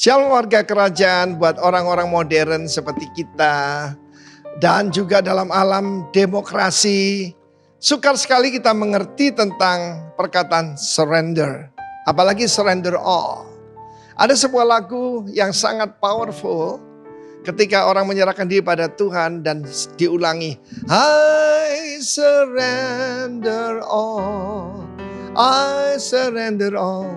Shalom warga kerajaan buat orang-orang modern seperti kita. Dan juga dalam alam demokrasi. Sukar sekali kita mengerti tentang perkataan surrender. Apalagi surrender all. Ada sebuah lagu yang sangat powerful. Ketika orang menyerahkan diri pada Tuhan dan diulangi. I surrender all. I surrender all.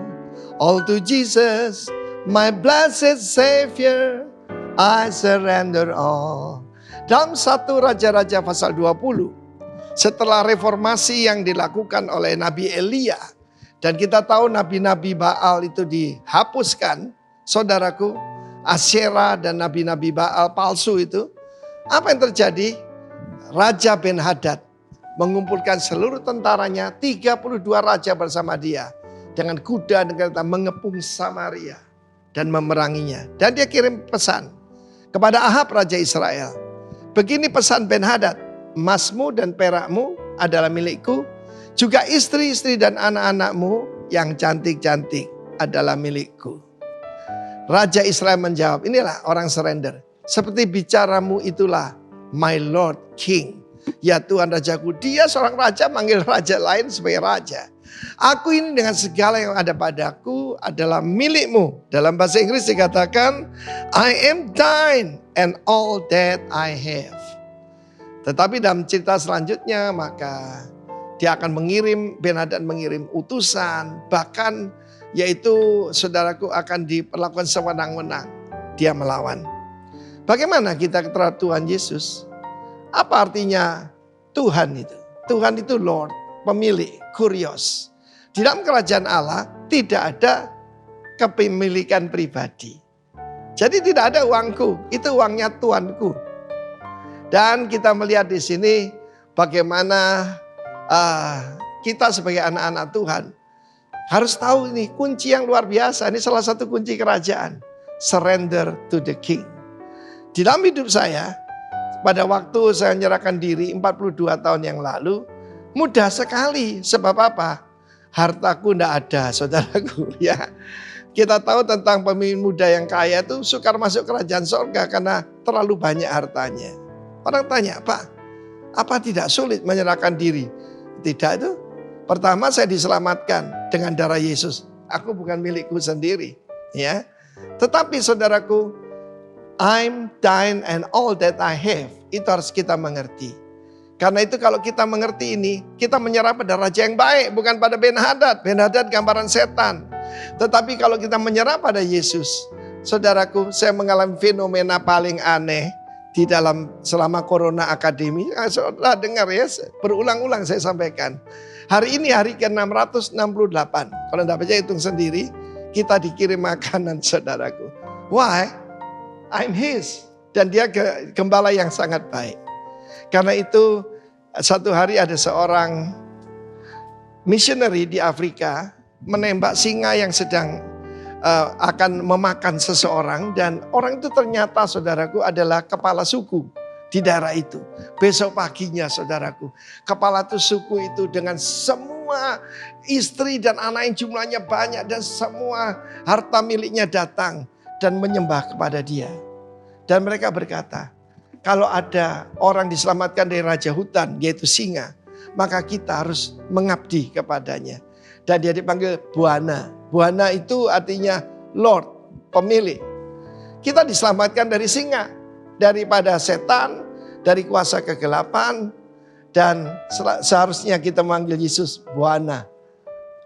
All to Jesus. My blessed Savior, I surrender all. Dalam 1 Raja-Raja pasal 20, setelah reformasi yang dilakukan oleh Nabi Elia, dan kita tahu nabi-nabi Baal itu dihapuskan, saudaraku, Asyera dan nabi-nabi Baal palsu itu, apa yang terjadi? Raja Ben-Hadad mengumpulkan seluruh tentaranya, 32 raja bersama dia, dengan kuda dan kereta mengepung Samaria dan memeranginya. Dan dia kirim pesan kepada Ahab Raja Israel. Begini pesan Ben-Hadad, emasmu dan perakmu adalah milikku, juga istri-istri dan anak-anakmu yang cantik-cantik adalah milikku. Raja Israel menjawab, inilah orang surrender. Seperti bicaramu itulah my Lord King. Ya Tuhan Rajaku, dia seorang raja manggil raja lain sebagai raja. Aku ini dengan segala yang ada padaku adalah milikmu. Dalam bahasa Inggris dikatakan, I am thine and all that I have. Tetapi dalam cerita selanjutnya maka dia akan mengirim, Ben-Hadad mengirim utusan. Bahkan yaitu saudaraku akan diperlakukan sewenang-wenang. Dia melawan. Bagaimana kita terhadap Tuhan Yesus? Apa artinya Tuhan itu? Tuhan itu Lord, pemilik, kurios. Di dalam kerajaan Allah tidak ada kepemilikan pribadi. Jadi tidak ada uangku, itu uangnya Tuanku. Dan kita melihat di sini bagaimana kita sebagai anak-anak Tuhan harus tahu ini kunci yang luar biasa. Ini salah satu kunci kerajaan. Surrender to the King. Di dalam hidup saya, pada waktu saya menyerahkan diri 42 tahun yang lalu, mudah sekali. Sebab apa? Hartaku tidak ada, saudaraku. Ya, kita tahu tentang pemimpin muda yang kaya itu sukar masuk kerajaan sorga karena terlalu banyak hartanya. Orang tanya, Pak, apa tidak sulit menyerahkan diri? Tidak itu. Pertama saya diselamatkan dengan darah Yesus. Aku bukan milikku sendiri. Ya, tetapi saudaraku, I'm thine and all that I have. Itu harus kita mengerti. Karena itu kalau kita mengerti ini, kita menyerah pada raja yang baik, bukan pada Ben-Hadad. Ben-Hadad gambaran setan. Tetapi kalau kita menyerah pada Yesus, saudaraku, saya mengalami fenomena paling aneh di dalam selama Corona Academy. Saudara dengar ya, berulang-ulang saya sampaikan. Hari ini hari ke-668. Kalau tidak percaya hitung sendiri, kita dikirim makanan, saudaraku. Why? I'm his. Dan dia gembala yang sangat baik. Karena itu satu hari ada seorang missionary di Afrika menembak singa yang sedang akan memakan seseorang. Dan orang itu ternyata saudaraku adalah kepala suku di daerah itu. Besok paginya saudaraku, kepala itu suku itu dengan semua istri dan anak yang jumlahnya banyak dan semua harta miliknya datang dan menyembah kepada dia. Dan mereka berkata, kalau ada orang diselamatkan dari raja hutan, yaitu singa, maka kita harus mengabdi kepadanya. Dan dia dipanggil Buana. Buana itu artinya Lord, pemilik. Kita diselamatkan dari singa, daripada setan, dari kuasa kegelapan. Dan seharusnya kita memanggil Yesus Buana.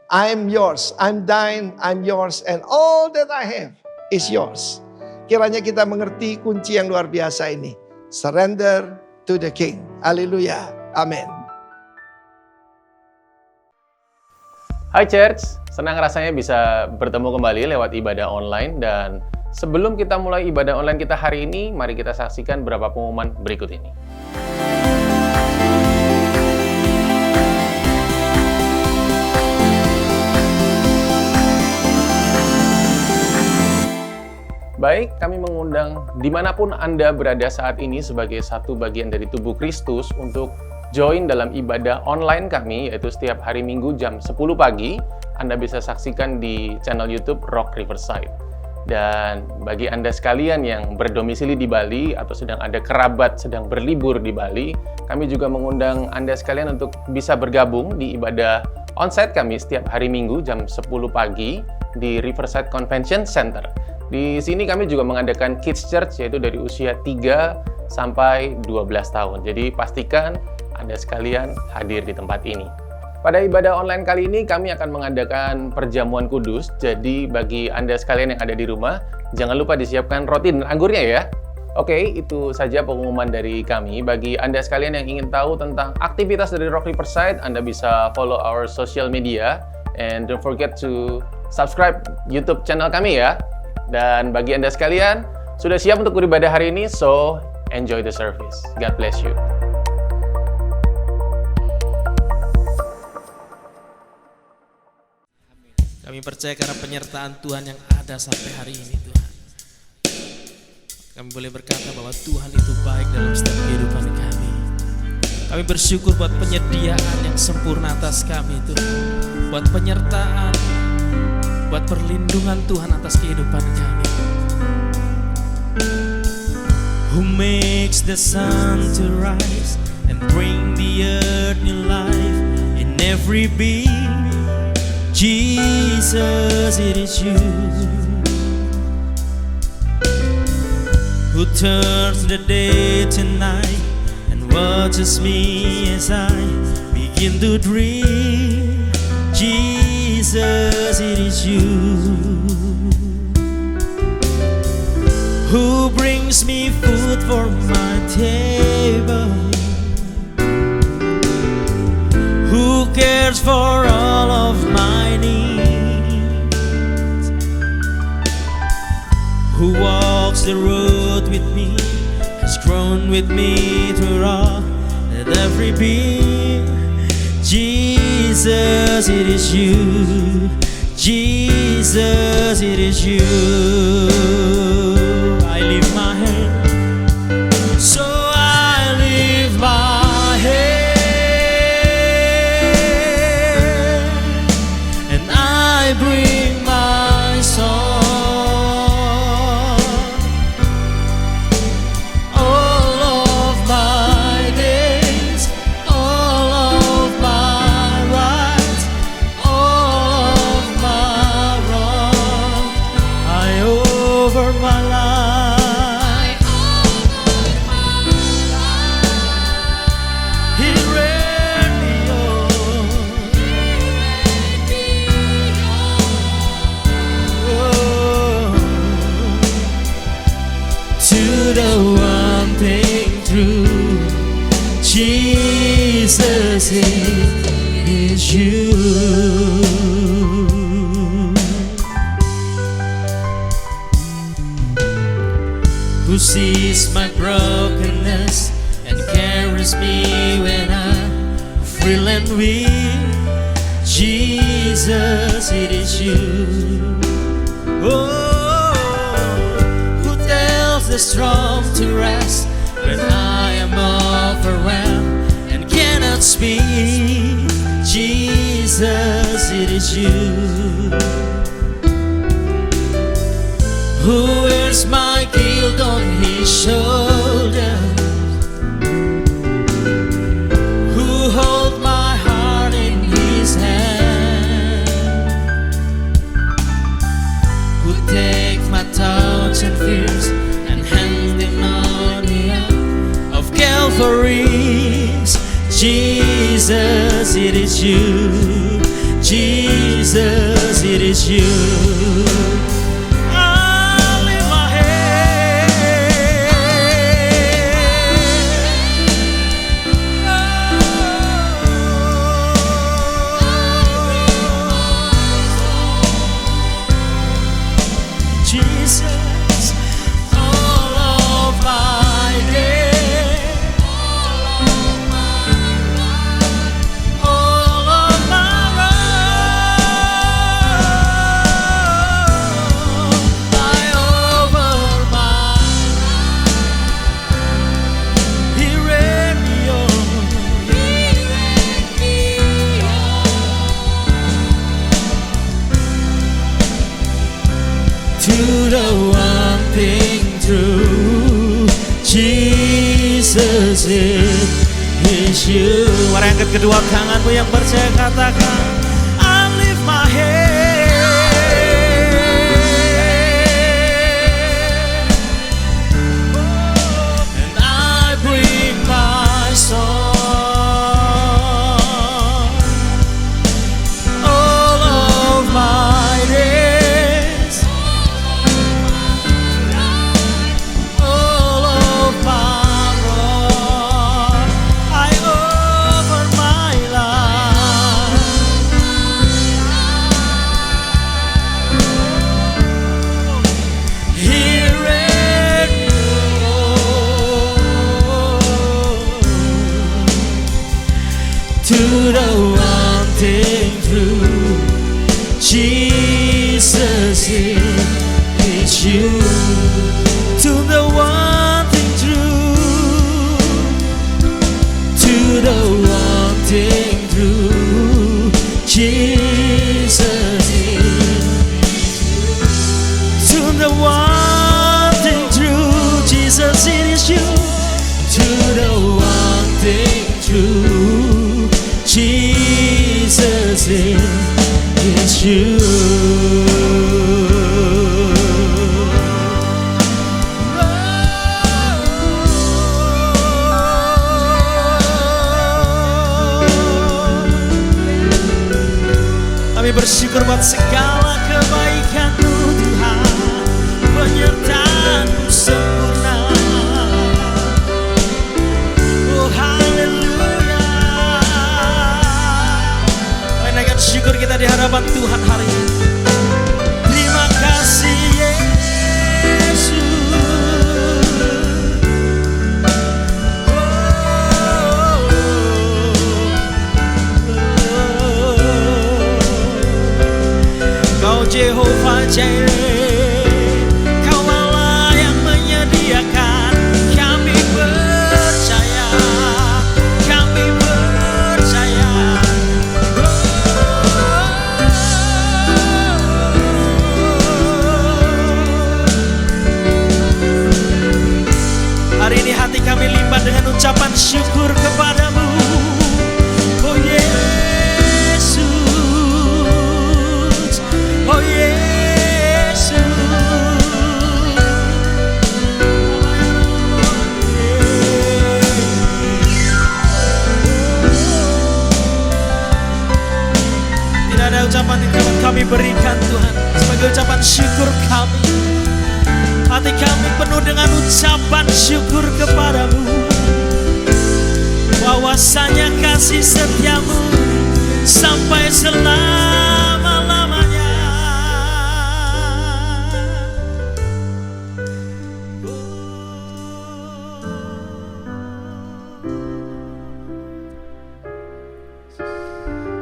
I'm yours, I'm thine, I'm yours, and all that I have is yours. Kiranya kita mengerti kunci yang luar biasa ini. Surrender to the King. Haleluya. Amin. Hai Church, senang rasanya bisa bertemu kembali lewat ibadah online. Dan sebelum kita mulai ibadah online kita hari ini, mari kita saksikan beberapa pengumuman berikut ini. Baik, kami mengundang dimanapun Anda berada saat ini sebagai satu bagian dari tubuh Kristus untuk join dalam ibadah online kami, yaitu setiap hari Minggu jam 10 pagi. Anda bisa saksikan di channel YouTube Rock Riverside. Dan bagi Anda sekalian yang berdomisili di Bali atau sedang ada kerabat sedang berlibur di Bali, kami juga mengundang Anda sekalian untuk bisa bergabung di ibadah onsite kami setiap hari Minggu jam 10 pagi di Riverside Convention Center. Di sini kami juga mengadakan Kids Church, yaitu dari usia 3 sampai 12 tahun. Jadi pastikan Anda sekalian hadir di tempat ini. Pada ibadah online kali ini kami akan mengadakan perjamuan kudus. Jadi bagi Anda sekalian yang ada di rumah, jangan lupa disiapkan roti dan anggurnya ya. Oke, itu saja pengumuman dari kami. Bagi Anda sekalian yang ingin tahu tentang aktivitas dari Rock Riverside, Anda bisa follow our social media. And don't forget to subscribe YouTube channel kami ya. Dan bagi Anda sekalian, sudah siap untuk beribadah hari ini? So, enjoy the service. God bless you. Kami percaya karena penyertaan Tuhan yang ada sampai hari ini, Tuhan. Kami boleh berkata bahwa Tuhan itu baik dalam setiap kehidupan kami. Kami bersyukur buat penyediaan yang sempurna atas kami, Tuhan. Buat penyertaan, buat perlindungan Tuhan atas kehidupan kami. Who makes the sun to rise and bring the earth new life in every being. Jesus, it is you who turns the day to night and watches me as I begin to dream. Jesus, it is you who brings me food for my table, who cares for all of my needs, who walks the road with me, has grown with me through all and every being. Jesus, it is you. Jesus, it is you. I lift my hand, so I lift my hand, and I bring my song. All of my days, all of my rights, all of my wrong, I over my life. He ran me on. To the one thing true, Jesus, it is you who sees my brokenness and carries me when I'm frail and weak. Jesus, it is you. Oh, who tells the storm to rest when I am overwhelmed and cannot speak. Jesus, it is you who wears my guilt on his shoulders, who holds my heart in his hand, who takes my thoughts and fears and hangs them on the arm of Calvary's. Jesus, it is you. Jesus, it is you. I lift my hand. Jesus, all of my days, all of my to the one thing true, Jesus is you. Mari angkat kedua tanganmu yang percaya, katakan, I lift my head and I bring my song, all of my days, all of my wrong, I offer my life. Here and to the one thing true, Jesus is you. To the one thing true, to the one thing true, Jesus is. To the one thing true, Jesus is you. To the one thing true, Jesus is you. Kami bersyukur buat segala kebaikan-Mu Tuhan, penyertaan-Mu sempurna. Oh haleluya. Menaikkan syukur kita di hadapan Tuhan hari ini. Terima kasih Yesus. Kau Jehovah Jireh, Kau Allah yang menyediakan. Kami percaya, kami percaya. Hari ini hati kami limpah dengan ucapan syukur kepadamu. Oh Yesus, oh Yesus. Tidak ada ucapan yang dapat kami berikan Tuhan sebagai ucapan syukur kami. Hati kami penuh dengan ucapan syukur kepadamu. Bahwasanya kasih setiamu sampai selama-lamanya.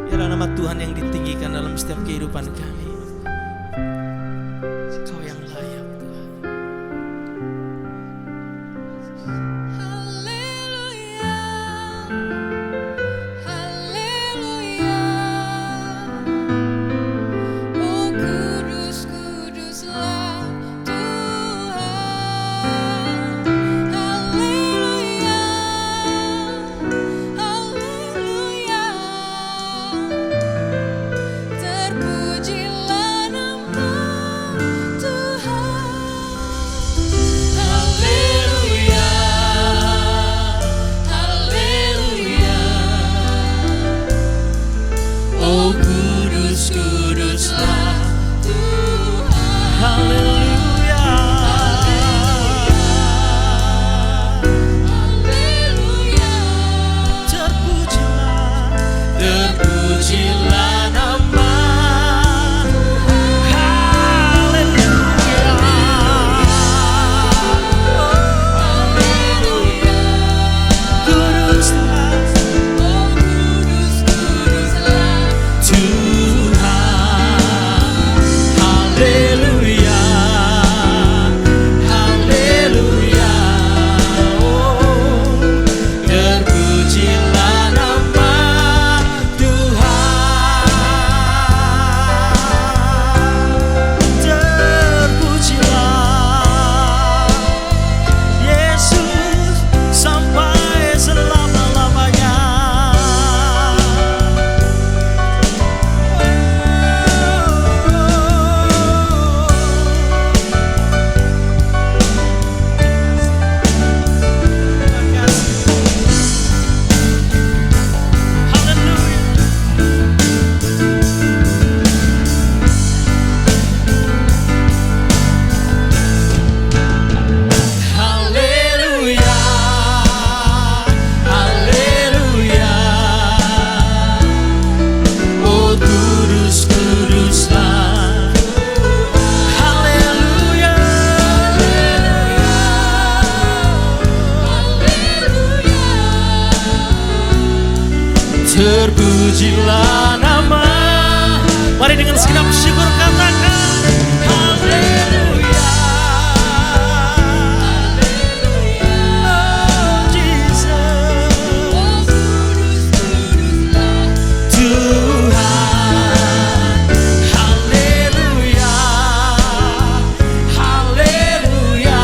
Biarlah nama Tuhan yang ditinggikan dalam setiap kehidupan kami. Kau yang layak Tuhan. Haleluya, haleluya. Oh kudus, kuduslah Tuhan. Haleluya, haleluya. Terpujilah Mari dengan segenap syukur katakan haleluya. Oh Jesus, Tuhan, haleluya, haleluya.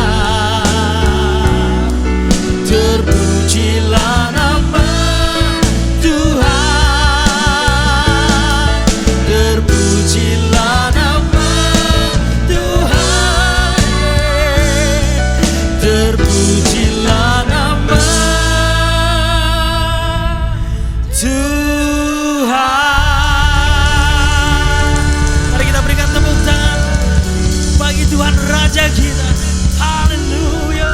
Terpujilah nama Tuhan, terpujilah nama Tuhan, terpujilah nama Tuhan. Mari kita berikan tepuk tangan bagi Tuhan Raja kita. Haleluya.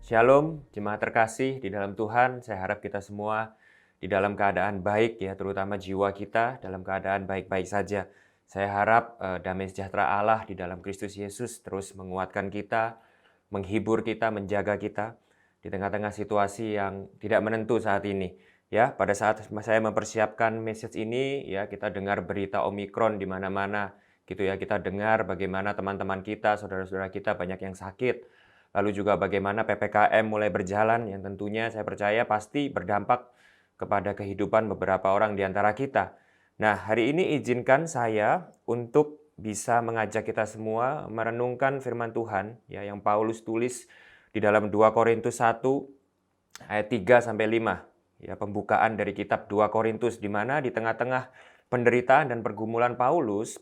Shalom, jemaat terkasih di dalam Tuhan. Saya harap kita semua di dalam keadaan baik ya, terutama jiwa kita dalam keadaan baik-baik saja. Saya harap damai sejahtera Allah di dalam Kristus Yesus terus menguatkan kita, menghibur kita, menjaga kita di tengah-tengah situasi yang tidak menentu saat ini. Ya, pada saat saya mempersiapkan message ini, ya kita dengar berita Omikron di mana-mana, gitu ya. Kita dengar bagaimana teman-teman kita, saudara-saudara kita banyak yang sakit. Lalu juga bagaimana PPKM mulai berjalan yang tentunya saya percaya pasti berdampak kepada kehidupan beberapa orang di antara kita. Nah, hari ini izinkan saya untuk bisa mengajak kita semua merenungkan firman Tuhan ya yang Paulus tulis di dalam 2 Korintus 1 ayat 3 sampai 5. Ya, pembukaan dari kitab 2 Korintus di mana di tengah-tengah penderitaan dan pergumulan Paulus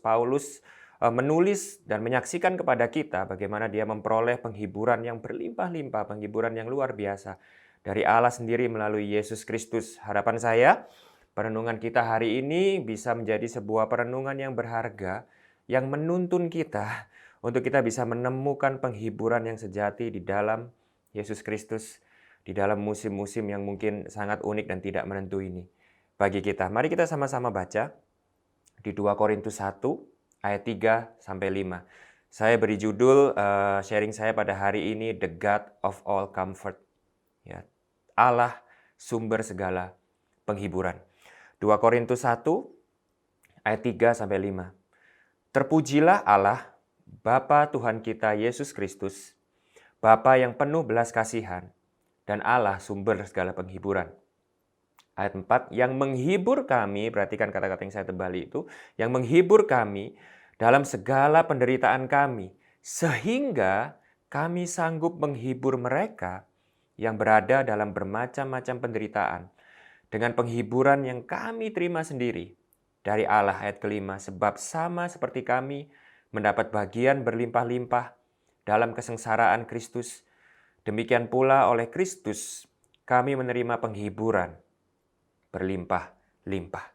menulis dan menyaksikan kepada kita bagaimana dia memperoleh penghiburan yang berlimpah-limpah, penghiburan yang luar biasa dari Allah sendiri melalui Yesus Kristus. Harapan saya, perenungan kita hari ini bisa menjadi sebuah perenungan yang berharga, yang menuntun kita untuk kita bisa menemukan penghiburan yang sejati di dalam Yesus Kristus, di dalam musim-musim yang mungkin sangat unik dan tidak menentu ini bagi kita. Mari kita sama-sama baca di 2 Korintus 1 ayat 3 sampai 5. Saya beri judul sharing saya pada hari ini The God of All Comfort. Ya, Allah sumber segala penghiburan. 2 Korintus 1 ayat 3 sampai 5. Terpujilah Allah, Bapa Tuhan kita Yesus Kristus, Bapa yang penuh belas kasihan dan Allah sumber segala penghiburan. Ayat 4, yang menghibur kami, perhatikan kata-kata yang saya tebali itu, yang menghibur kami dalam segala penderitaan kami, sehingga kami sanggup menghibur mereka yang berada dalam bermacam-macam penderitaan, dengan penghiburan yang kami terima sendiri dari Allah. Ayat kelima, sebab sama seperti kami mendapat bagian berlimpah-limpah dalam kesengsaraan Kristus, demikian pula oleh Kristus kami menerima penghiburan berlimpah-limpah.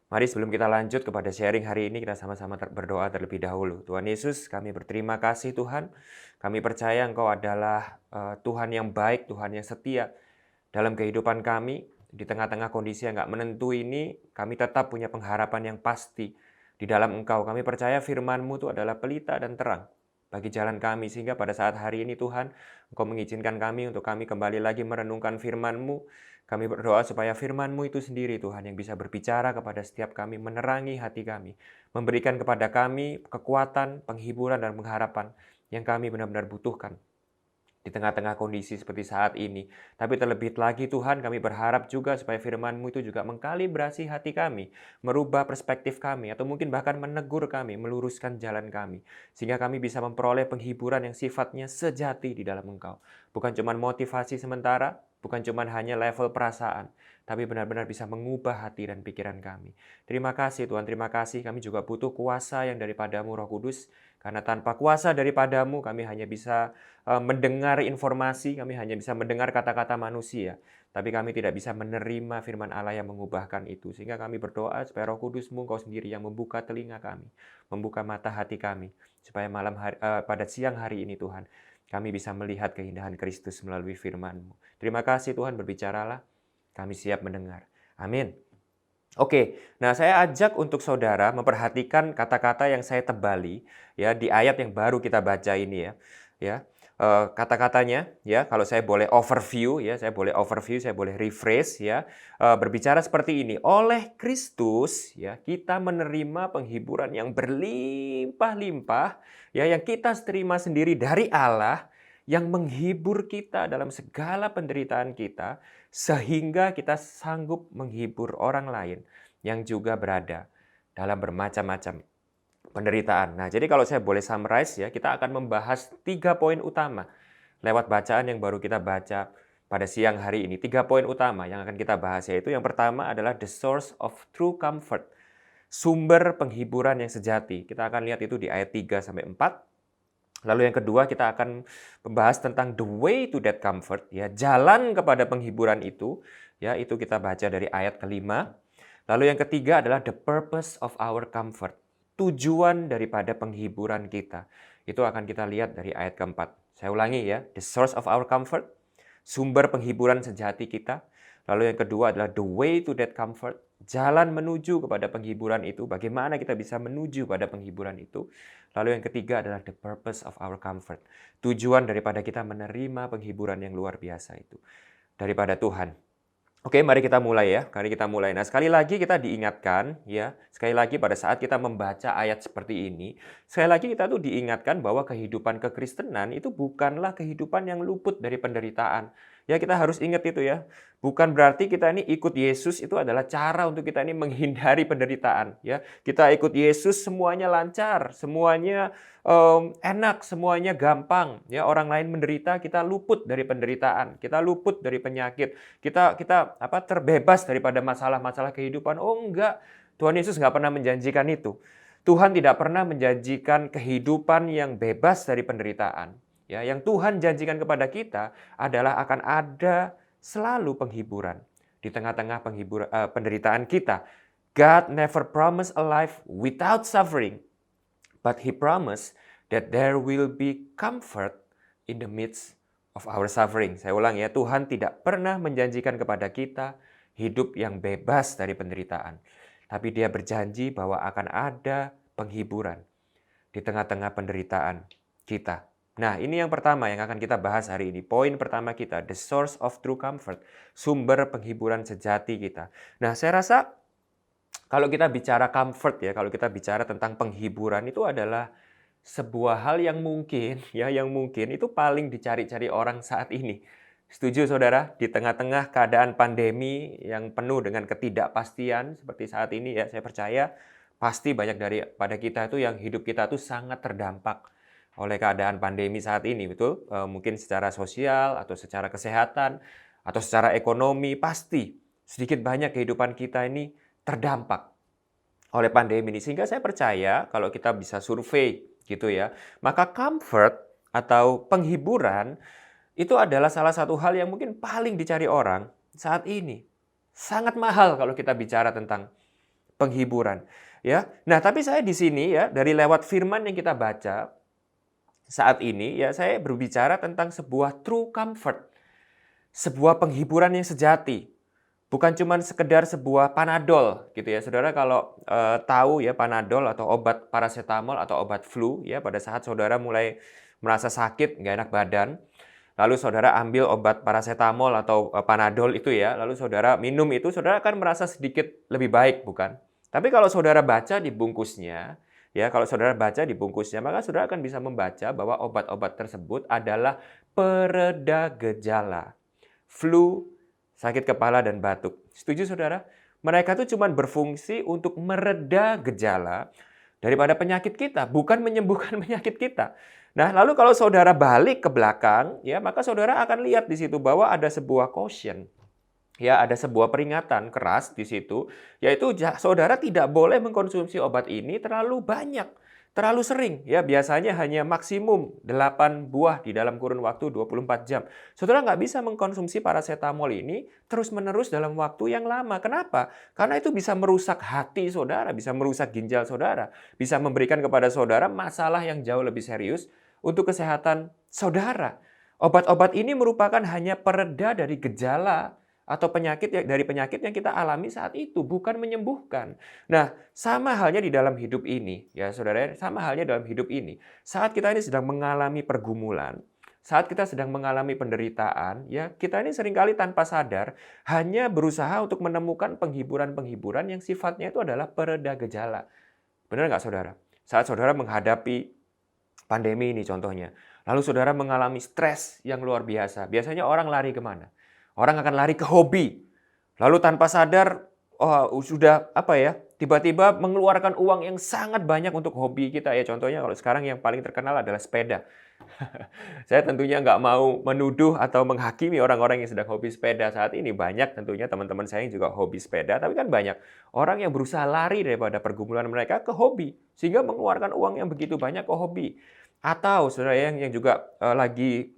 Mari sebelum kita lanjut kepada sharing hari ini, kita sama-sama berdoa terlebih dahulu. Tuhan Yesus, kami berterima kasih Tuhan. Kami percaya Engkau adalah Tuhan yang baik, Tuhan yang setia dalam kehidupan kami. Di tengah-tengah kondisi yang gak menentu ini, kami tetap punya pengharapan yang pasti di dalam Engkau. Kami percaya firman-Mu itu adalah pelita dan terang bagi jalan kami. Sehingga pada saat hari ini Tuhan, Engkau mengizinkan kami untuk kami kembali lagi merenungkan firman-Mu. Kami berdoa supaya firman-Mu itu sendiri Tuhan yang bisa berbicara kepada setiap kami, menerangi hati kami, memberikan kepada kami kekuatan, penghiburan, dan pengharapan yang kami benar-benar butuhkan di tengah-tengah kondisi seperti saat ini. Tapi terlebih lagi Tuhan, kami berharap juga supaya firman-Mu itu juga mengkalibrasi hati kami, merubah perspektif kami, atau mungkin bahkan menegur kami, meluruskan jalan kami, sehingga kami bisa memperoleh penghiburan yang sifatnya sejati di dalam Engkau. Bukan cuma motivasi sementara, bukan cuma hanya level perasaan, tapi benar-benar bisa mengubah hati dan pikiran kami. Terima kasih Tuhan, terima kasih. Kami juga butuh kuasa yang daripada-Mu Roh Kudus, karena tanpa kuasa daripada-Mu kami hanya bisa mendengar informasi, kami hanya bisa mendengar kata-kata manusia, tapi kami tidak bisa menerima firman Allah yang mengubahkan itu. Sehingga kami berdoa supaya Roh Kudus-Mu Engkau sendiri yang membuka telinga kami, membuka mata hati kami, supaya pada siang hari ini Tuhan, kami bisa melihat keindahan Kristus melalui firman-Mu. Terima kasih Tuhan, berbicaralah. Kami siap mendengar. Amin. Oke, nah saya ajak untuk saudara memperhatikan kata-kata yang saya tebali ya di ayat yang baru kita baca ini ya. kata-katanya ya. Kalau saya boleh overview ya, saya boleh rephrase ya. Berbicara seperti ini, oleh Kristus ya kita menerima penghiburan yang berlimpah-limpah ya, yang kita terima sendiri dari Allah, yang menghibur kita dalam segala penderitaan kita, sehingga kita sanggup menghibur orang lain yang juga berada dalam bermacam-macam penderitaan. Nah, jadi kalau saya boleh summarize ya, kita akan membahas 3 poin utama lewat bacaan yang baru kita baca pada siang hari ini. 3 poin utama yang akan kita bahas, yaitu yang pertama adalah the source of true comfort. Sumber penghiburan yang sejati. Kita akan lihat itu di ayat 3 sampai 4. Lalu yang kedua kita akan membahas tentang the way to that comfort, ya, jalan kepada penghiburan itu, ya, itu kita baca dari ayat kelima. Lalu yang ketiga adalah the purpose of our comfort, tujuan daripada penghiburan kita. Itu akan kita lihat dari ayat keempat. Saya ulangi ya, the source of our comfort, sumber penghiburan sejati kita. Lalu yang kedua adalah the way to that comfort, jalan menuju kepada penghiburan itu, bagaimana kita bisa menuju pada penghiburan itu. Lalu yang ketiga adalah the purpose of our comfort, tujuan daripada kita menerima penghiburan yang luar biasa itu daripada Tuhan. Oke, mari kita mulai ya. Mari kita mulai. Nah, sekali lagi kita diingatkan ya, sekali lagi pada saat kita membaca ayat seperti ini, sekali lagi kita tuh diingatkan bahwa kehidupan kekristenan itu bukanlah kehidupan yang luput dari penderitaan. Ya, kita harus ingat itu ya. Bukan berarti kita ini ikut Yesus itu adalah cara untuk kita ini menghindari penderitaan ya. Kita ikut Yesus semuanya lancar, semuanya enak, semuanya gampang ya. Orang lain menderita, kita luput dari penderitaan, kita luput dari penyakit, kita terbebas daripada masalah-masalah kehidupan. Oh enggak, Tuhan Yesus nggak pernah menjanjikan itu. Tuhan tidak pernah menjanjikan kehidupan yang bebas dari penderitaan. Ya, yang Tuhan janjikan kepada kita adalah akan ada selalu penghiburan di tengah-tengah penderitaan kita. God never promised a life without suffering, but He promised that there will be comfort in the midst of our suffering. Saya ulang ya, Tuhan tidak pernah menjanjikan kepada kita hidup yang bebas dari penderitaan. Tapi Dia berjanji bahwa akan ada penghiburan di tengah-tengah penderitaan kita. Nah, ini yang pertama yang akan kita bahas hari ini. Poin pertama kita, the source of true comfort, sumber penghiburan sejati kita. Nah, saya rasa kalau kita bicara comfort ya, kalau kita bicara tentang penghiburan itu adalah sebuah hal yang mungkin itu paling dicari-cari orang saat ini. Setuju saudara? Di tengah-tengah keadaan pandemi yang penuh dengan ketidakpastian seperti saat ini ya, saya percaya pasti banyak daripada kita itu yang hidup kita itu sangat terdampak oleh keadaan pandemi saat ini, betul? Mungkin secara sosial atau secara kesehatan atau secara ekonomi, pasti sedikit banyak kehidupan kita ini terdampak oleh pandemi ini. Sehingga saya percaya kalau kita bisa survei gitu ya, maka comfort atau penghiburan itu adalah salah satu hal yang mungkin paling dicari orang saat ini. Sangat mahal kalau kita bicara tentang penghiburan, ya. Nah, tapi saya di sini ya, dari lewat firman yang kita baca saat ini ya, saya berbicara tentang sebuah true comfort, sebuah penghiburan yang sejati. Bukan cuma sekedar sebuah Panadol gitu ya. Saudara kalau tahu ya Panadol atau obat paracetamol atau obat flu ya, pada saat saudara mulai merasa sakit, nggak enak badan, lalu saudara ambil obat paracetamol atau Panadol itu ya, lalu saudara minum itu, saudara akan merasa sedikit lebih baik, bukan? Tapi kalau saudara baca di bungkusnya, ya, kalau saudara baca di bungkusnya, maka saudara akan bisa membaca bahwa obat-obat tersebut adalah pereda gejala flu, sakit kepala, dan batuk. Setuju saudara? Mereka itu cuma berfungsi untuk mereda gejala daripada penyakit kita, bukan menyembuhkan penyakit kita. Nah, lalu kalau saudara balik ke belakang, ya, maka saudara akan lihat di situ bahwa ada sebuah caution. Ya, ada sebuah peringatan keras di situ, yaitu saudara tidak boleh mengkonsumsi obat ini terlalu banyak, terlalu sering. Ya, biasanya hanya maksimum 8 buah di dalam kurun waktu 24 jam. Saudara nggak bisa mengkonsumsi paracetamol ini terus-menerus dalam waktu yang lama. Kenapa? Karena itu bisa merusak hati saudara, bisa merusak ginjal saudara, bisa memberikan kepada saudara masalah yang jauh lebih serius untuk kesehatan saudara. Obat-obat ini merupakan hanya pereda dari gejala atau penyakit yang kita alami saat itu, bukan menyembuhkan. Nah, sama halnya di dalam hidup ini, ya saudara, sama halnya dalam hidup ini. Saat kita ini sedang mengalami pergumulan, saat kita sedang mengalami penderitaan, ya kita ini seringkali tanpa sadar hanya berusaha untuk menemukan penghiburan-penghiburan yang sifatnya itu adalah pereda gejala. Benar nggak saudara? Saat saudara menghadapi pandemi ini contohnya, lalu saudara mengalami stres yang luar biasa, biasanya orang lari kemana? Orang akan lari ke hobi. Lalu tanpa sadar, sudah tiba-tiba mengeluarkan uang yang sangat banyak untuk hobi kita ya. Contohnya kalau sekarang yang paling terkenal adalah sepeda. Saya tentunya nggak mau menuduh atau menghakimi orang-orang yang sedang hobi sepeda saat ini. Banyak tentunya teman-teman saya yang juga hobi sepeda, tapi kan banyak orang yang berusaha lari daripada pergumulan mereka ke hobi, sehingga mengeluarkan uang yang begitu banyak ke hobi. Atau saudara yang juga lagi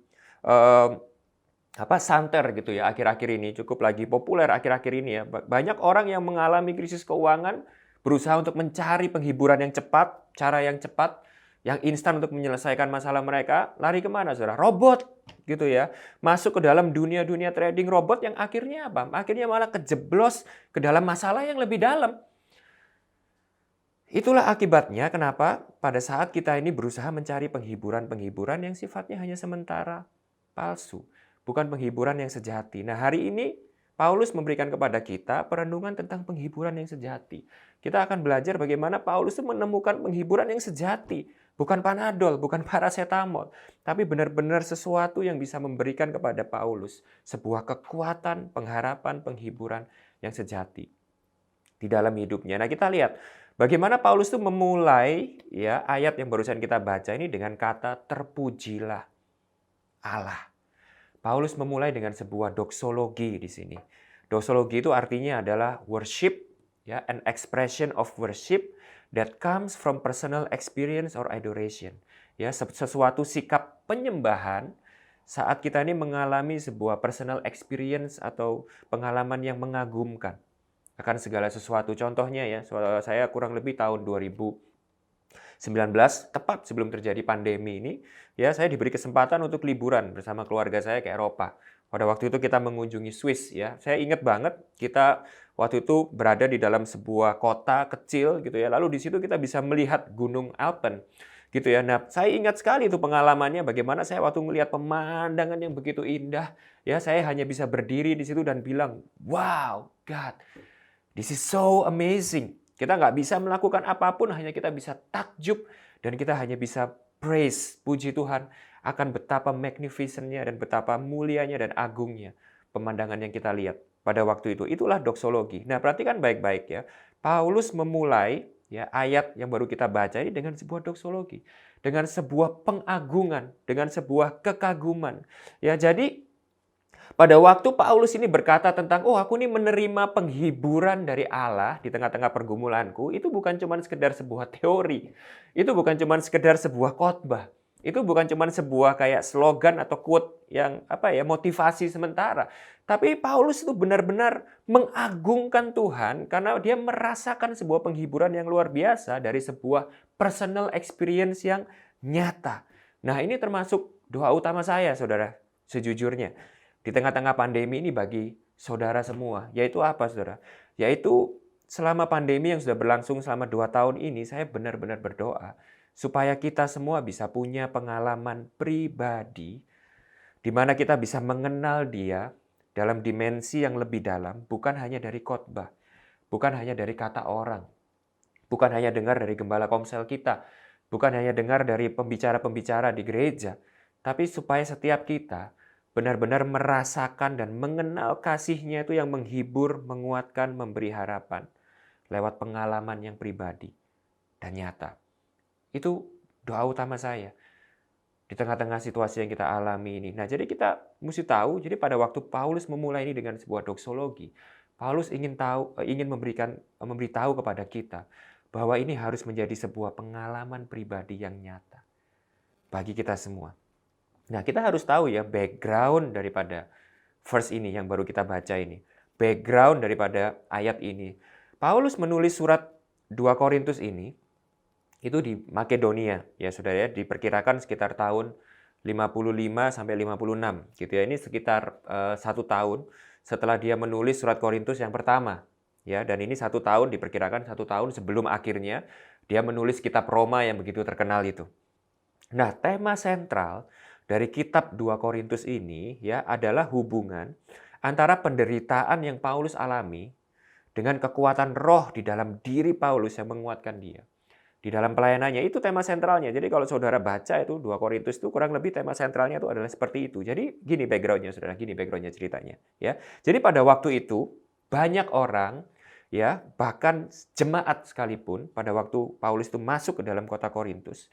santer gitu ya akhir-akhir ini, cukup lagi populer akhir-akhir ini ya. Banyak orang yang mengalami krisis keuangan berusaha untuk mencari penghiburan yang cepat, cara yang cepat, yang instan untuk menyelesaikan masalah mereka. Lari kemana saudara? Robot gitu ya. Masuk ke dalam dunia-dunia trading robot yang akhirnya apa? Akhirnya malah kejeblos ke dalam masalah yang lebih dalam. Itulah akibatnya kenapa pada saat kita ini berusaha mencari penghiburan-penghiburan yang sifatnya hanya sementara, palsu. Bukan penghiburan yang sejati. Nah, hari ini Paulus memberikan kepada kita perenungan tentang penghiburan yang sejati. Kita akan belajar bagaimana Paulus itu menemukan penghiburan yang sejati. Bukan Panadol, bukan paracetamol. Tapi benar-benar sesuatu yang bisa memberikan kepada Paulus sebuah kekuatan, pengharapan, penghiburan yang sejati di dalam hidupnya. Nah, kita lihat bagaimana Paulus itu memulai ya ayat yang barusan kita baca ini dengan kata terpujilah Allah. Paulus memulai dengan sebuah doksologi di sini. Doksologi itu artinya adalah worship, ya, an expression of worship that comes from personal experience or adoration. Ya, sesuatu sikap penyembahan saat kita ini mengalami sebuah personal experience atau pengalaman yang mengagumkan akan segala sesuatu. Contohnya ya, saya kurang lebih tahun 2019 tepat sebelum terjadi pandemi ini, ya saya diberi kesempatan untuk liburan bersama keluarga saya ke Eropa. Pada waktu itu kita mengunjungi Swiss ya. Saya ingat banget kita waktu itu berada di dalam sebuah kota kecil gitu ya. Lalu di situ kita bisa melihat Gunung Alpen gitu ya. Nah, saya ingat sekali itu pengalamannya bagaimana saya waktu melihat pemandangan yang begitu indah, ya saya hanya bisa berdiri di situ dan bilang, "Wow, God, this is so amazing." Kita nggak bisa melakukan apapun, hanya kita bisa takjub dan kita hanya bisa praise, puji Tuhan akan betapa magnificent-nya dan betapa mulianya dan agungnya pemandangan yang kita lihat pada waktu itu. Itulah doksologi. Nah, perhatikan baik-baik ya. Paulus memulai ya ayat yang baru kita baca ini dengan sebuah doksologi, dengan sebuah pengagungan, dengan sebuah kekaguman. Ya, jadi pada waktu Paulus ini berkata tentang, aku ini menerima penghiburan dari Allah di tengah-tengah pergumulanku, itu bukan cuma sekedar sebuah teori. Itu bukan cuma sekedar sebuah khotbah. Itu bukan cuma sebuah kayak slogan atau quote yang motivasi sementara. Tapi Paulus itu benar-benar mengagungkan Tuhan karena dia merasakan sebuah penghiburan yang luar biasa dari sebuah personal experience yang nyata. Nah, ini termasuk doa utama saya, saudara, sejujurnya. Di tengah-tengah pandemi ini bagi saudara semua, yaitu apa saudara? Yaitu selama pandemi yang sudah berlangsung selama 2 tahun ini, saya benar-benar berdoa supaya kita semua bisa punya pengalaman pribadi di mana kita bisa mengenal Dia dalam dimensi yang lebih dalam, bukan hanya dari khotbah, bukan hanya dari kata orang, bukan hanya dengar dari gembala komsel kita, bukan hanya dengar dari pembicara-pembicara di gereja, tapi supaya setiap kita benar-benar merasakan dan mengenal kasih-Nya itu yang menghibur, menguatkan, memberi harapan lewat pengalaman yang pribadi dan nyata. Itu doa utama saya di tengah-tengah situasi yang kita alami ini. Nah, jadi kita mesti tahu, jadi pada waktu Paulus memulai ini dengan sebuah doksologi, Paulus ingin memberitahu kepada kita bahwa ini harus menjadi sebuah pengalaman pribadi yang nyata bagi kita semua. Nah, kita harus tahu ya background daripada verse ini yang baru kita baca ini. Background daripada ayat ini. Paulus menulis surat 2 Korintus ini itu di Makedonia ya saudara ya, diperkirakan sekitar tahun 55 sampai 56 gitu ya. Ini sekitar 1 tahun setelah dia menulis surat Korintus yang pertama ya, dan ini 1 tahun diperkirakan 1 tahun sebelum akhirnya dia menulis kitab Roma yang begitu terkenal itu. Nah, tema sentral dari kitab 2 Korintus ini ya adalah hubungan antara penderitaan yang Paulus alami dengan kekuatan roh di dalam diri Paulus yang menguatkan dia. Di dalam pelayanannya itu tema sentralnya. Jadi kalau saudara baca itu 2 Korintus itu kurang lebih tema sentralnya itu adalah seperti itu. Jadi gini backgroundnya saudara, gini backgroundnya ceritanya. Ya, jadi pada waktu itu banyak orang ya bahkan jemaat sekalipun pada waktu Paulus itu masuk ke dalam kota Korintus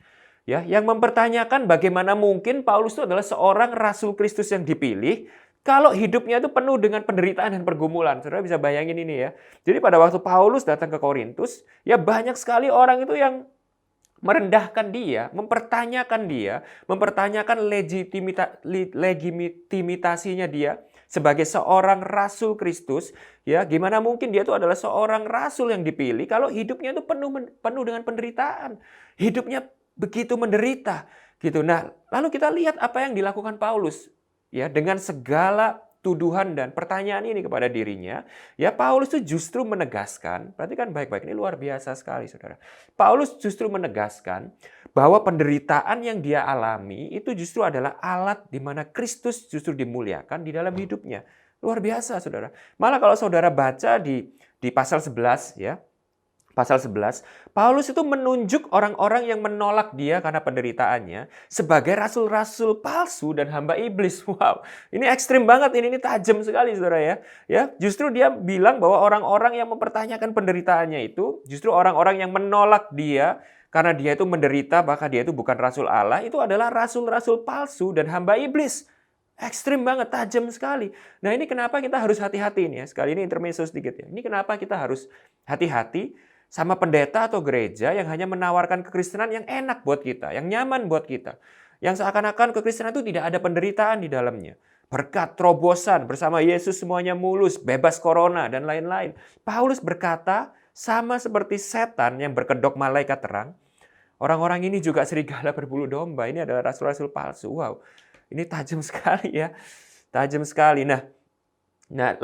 ya yang mempertanyakan bagaimana mungkin Paulus itu adalah seorang rasul Kristus yang dipilih kalau hidupnya itu penuh dengan penderitaan dan pergumulan. Saudara bisa bayangin ini ya. Jadi pada waktu Paulus datang ke Korintus, ya banyak sekali orang itu yang merendahkan dia, mempertanyakan legitimasinya dia sebagai seorang rasul Kristus. Ya, gimana mungkin dia itu adalah seorang rasul yang dipilih kalau hidupnya itu penuh dengan penderitaan. Hidupnya begitu menderita gitu. Nah, lalu kita lihat apa yang dilakukan Paulus. Ya, dengan segala tuduhan dan pertanyaan ini kepada dirinya, ya Paulus itu justru menegaskan, perhatikan baik-baik, ini luar biasa sekali saudara. Paulus justru menegaskan bahwa penderitaan yang dia alami itu justru adalah alat di mana Kristus justru dimuliakan di dalam hidupnya. Luar biasa saudara. Malah kalau saudara baca di pasal 11 ya, pasal 11, Paulus itu menunjuk orang-orang yang menolak dia karena penderitaannya sebagai rasul-rasul palsu dan hamba iblis. Wow, ini ekstrim banget, ini tajam sekali saudara ya. Ya, justru dia bilang bahwa orang-orang yang mempertanyakan penderitaannya itu, justru orang-orang yang menolak dia karena dia itu menderita, bahkan dia itu bukan rasul Allah, itu adalah rasul-rasul palsu dan hamba iblis. Ekstrim banget, tajam sekali. Nah ini kenapa kita harus hati-hati nih ya. Sekali ini intermezzo sedikit ya. Ini kenapa kita harus hati-hati sama pendeta atau gereja yang hanya menawarkan kekristenan yang enak buat kita, yang nyaman buat kita. Yang seakan-akan kekristenan itu tidak ada penderitaan di dalamnya. Berkat, terobosan, bersama Yesus semuanya mulus, bebas corona, dan lain-lain. Paulus berkata, sama seperti setan yang berkedok malaikat terang, orang-orang ini juga serigala berbulu domba. Ini adalah rasul-rasul palsu. Wow, ini tajam sekali ya. Tajam sekali. Nah,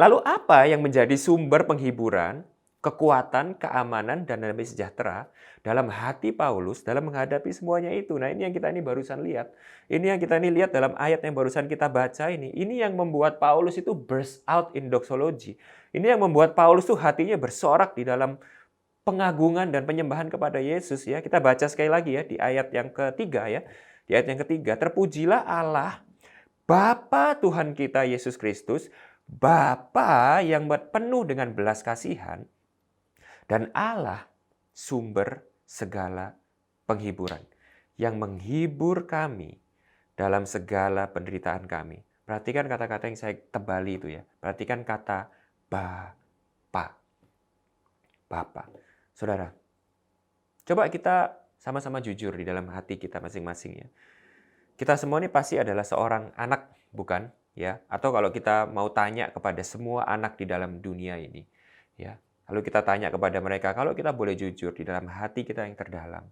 lalu apa yang menjadi sumber penghiburan, kekuatan, keamanan, dan damai sejahtera dalam hati Paulus dalam menghadapi semuanya itu? Nah ini yang kita ini barusan lihat. Ini yang kita ini lihat dalam ayat yang barusan kita baca ini. Ini yang membuat Paulus itu burst out in doxology. Ini yang membuat Paulus tuh hatinya bersorak di dalam pengagungan dan penyembahan kepada Yesus ya. Kita baca sekali lagi ya di ayat yang ketiga ya. Di ayat yang ketiga, terpujilah Allah, Bapa Tuhan kita Yesus Kristus, Bapa yang penuh dengan belas kasihan, dan Allah sumber segala penghiburan yang menghibur kami dalam segala penderitaan kami. Perhatikan kata-kata yang saya tebali itu ya. Perhatikan kata Bapa. Bapa. Saudara, coba kita sama-sama jujur di dalam hati kita masing-masing ya. Kita semua ini pasti adalah seorang anak, bukan? Ya. Atau kalau kita mau tanya kepada semua anak di dalam dunia ini, ya. Lalu kita tanya kepada mereka, kalau kita boleh jujur di dalam hati kita yang terdalam,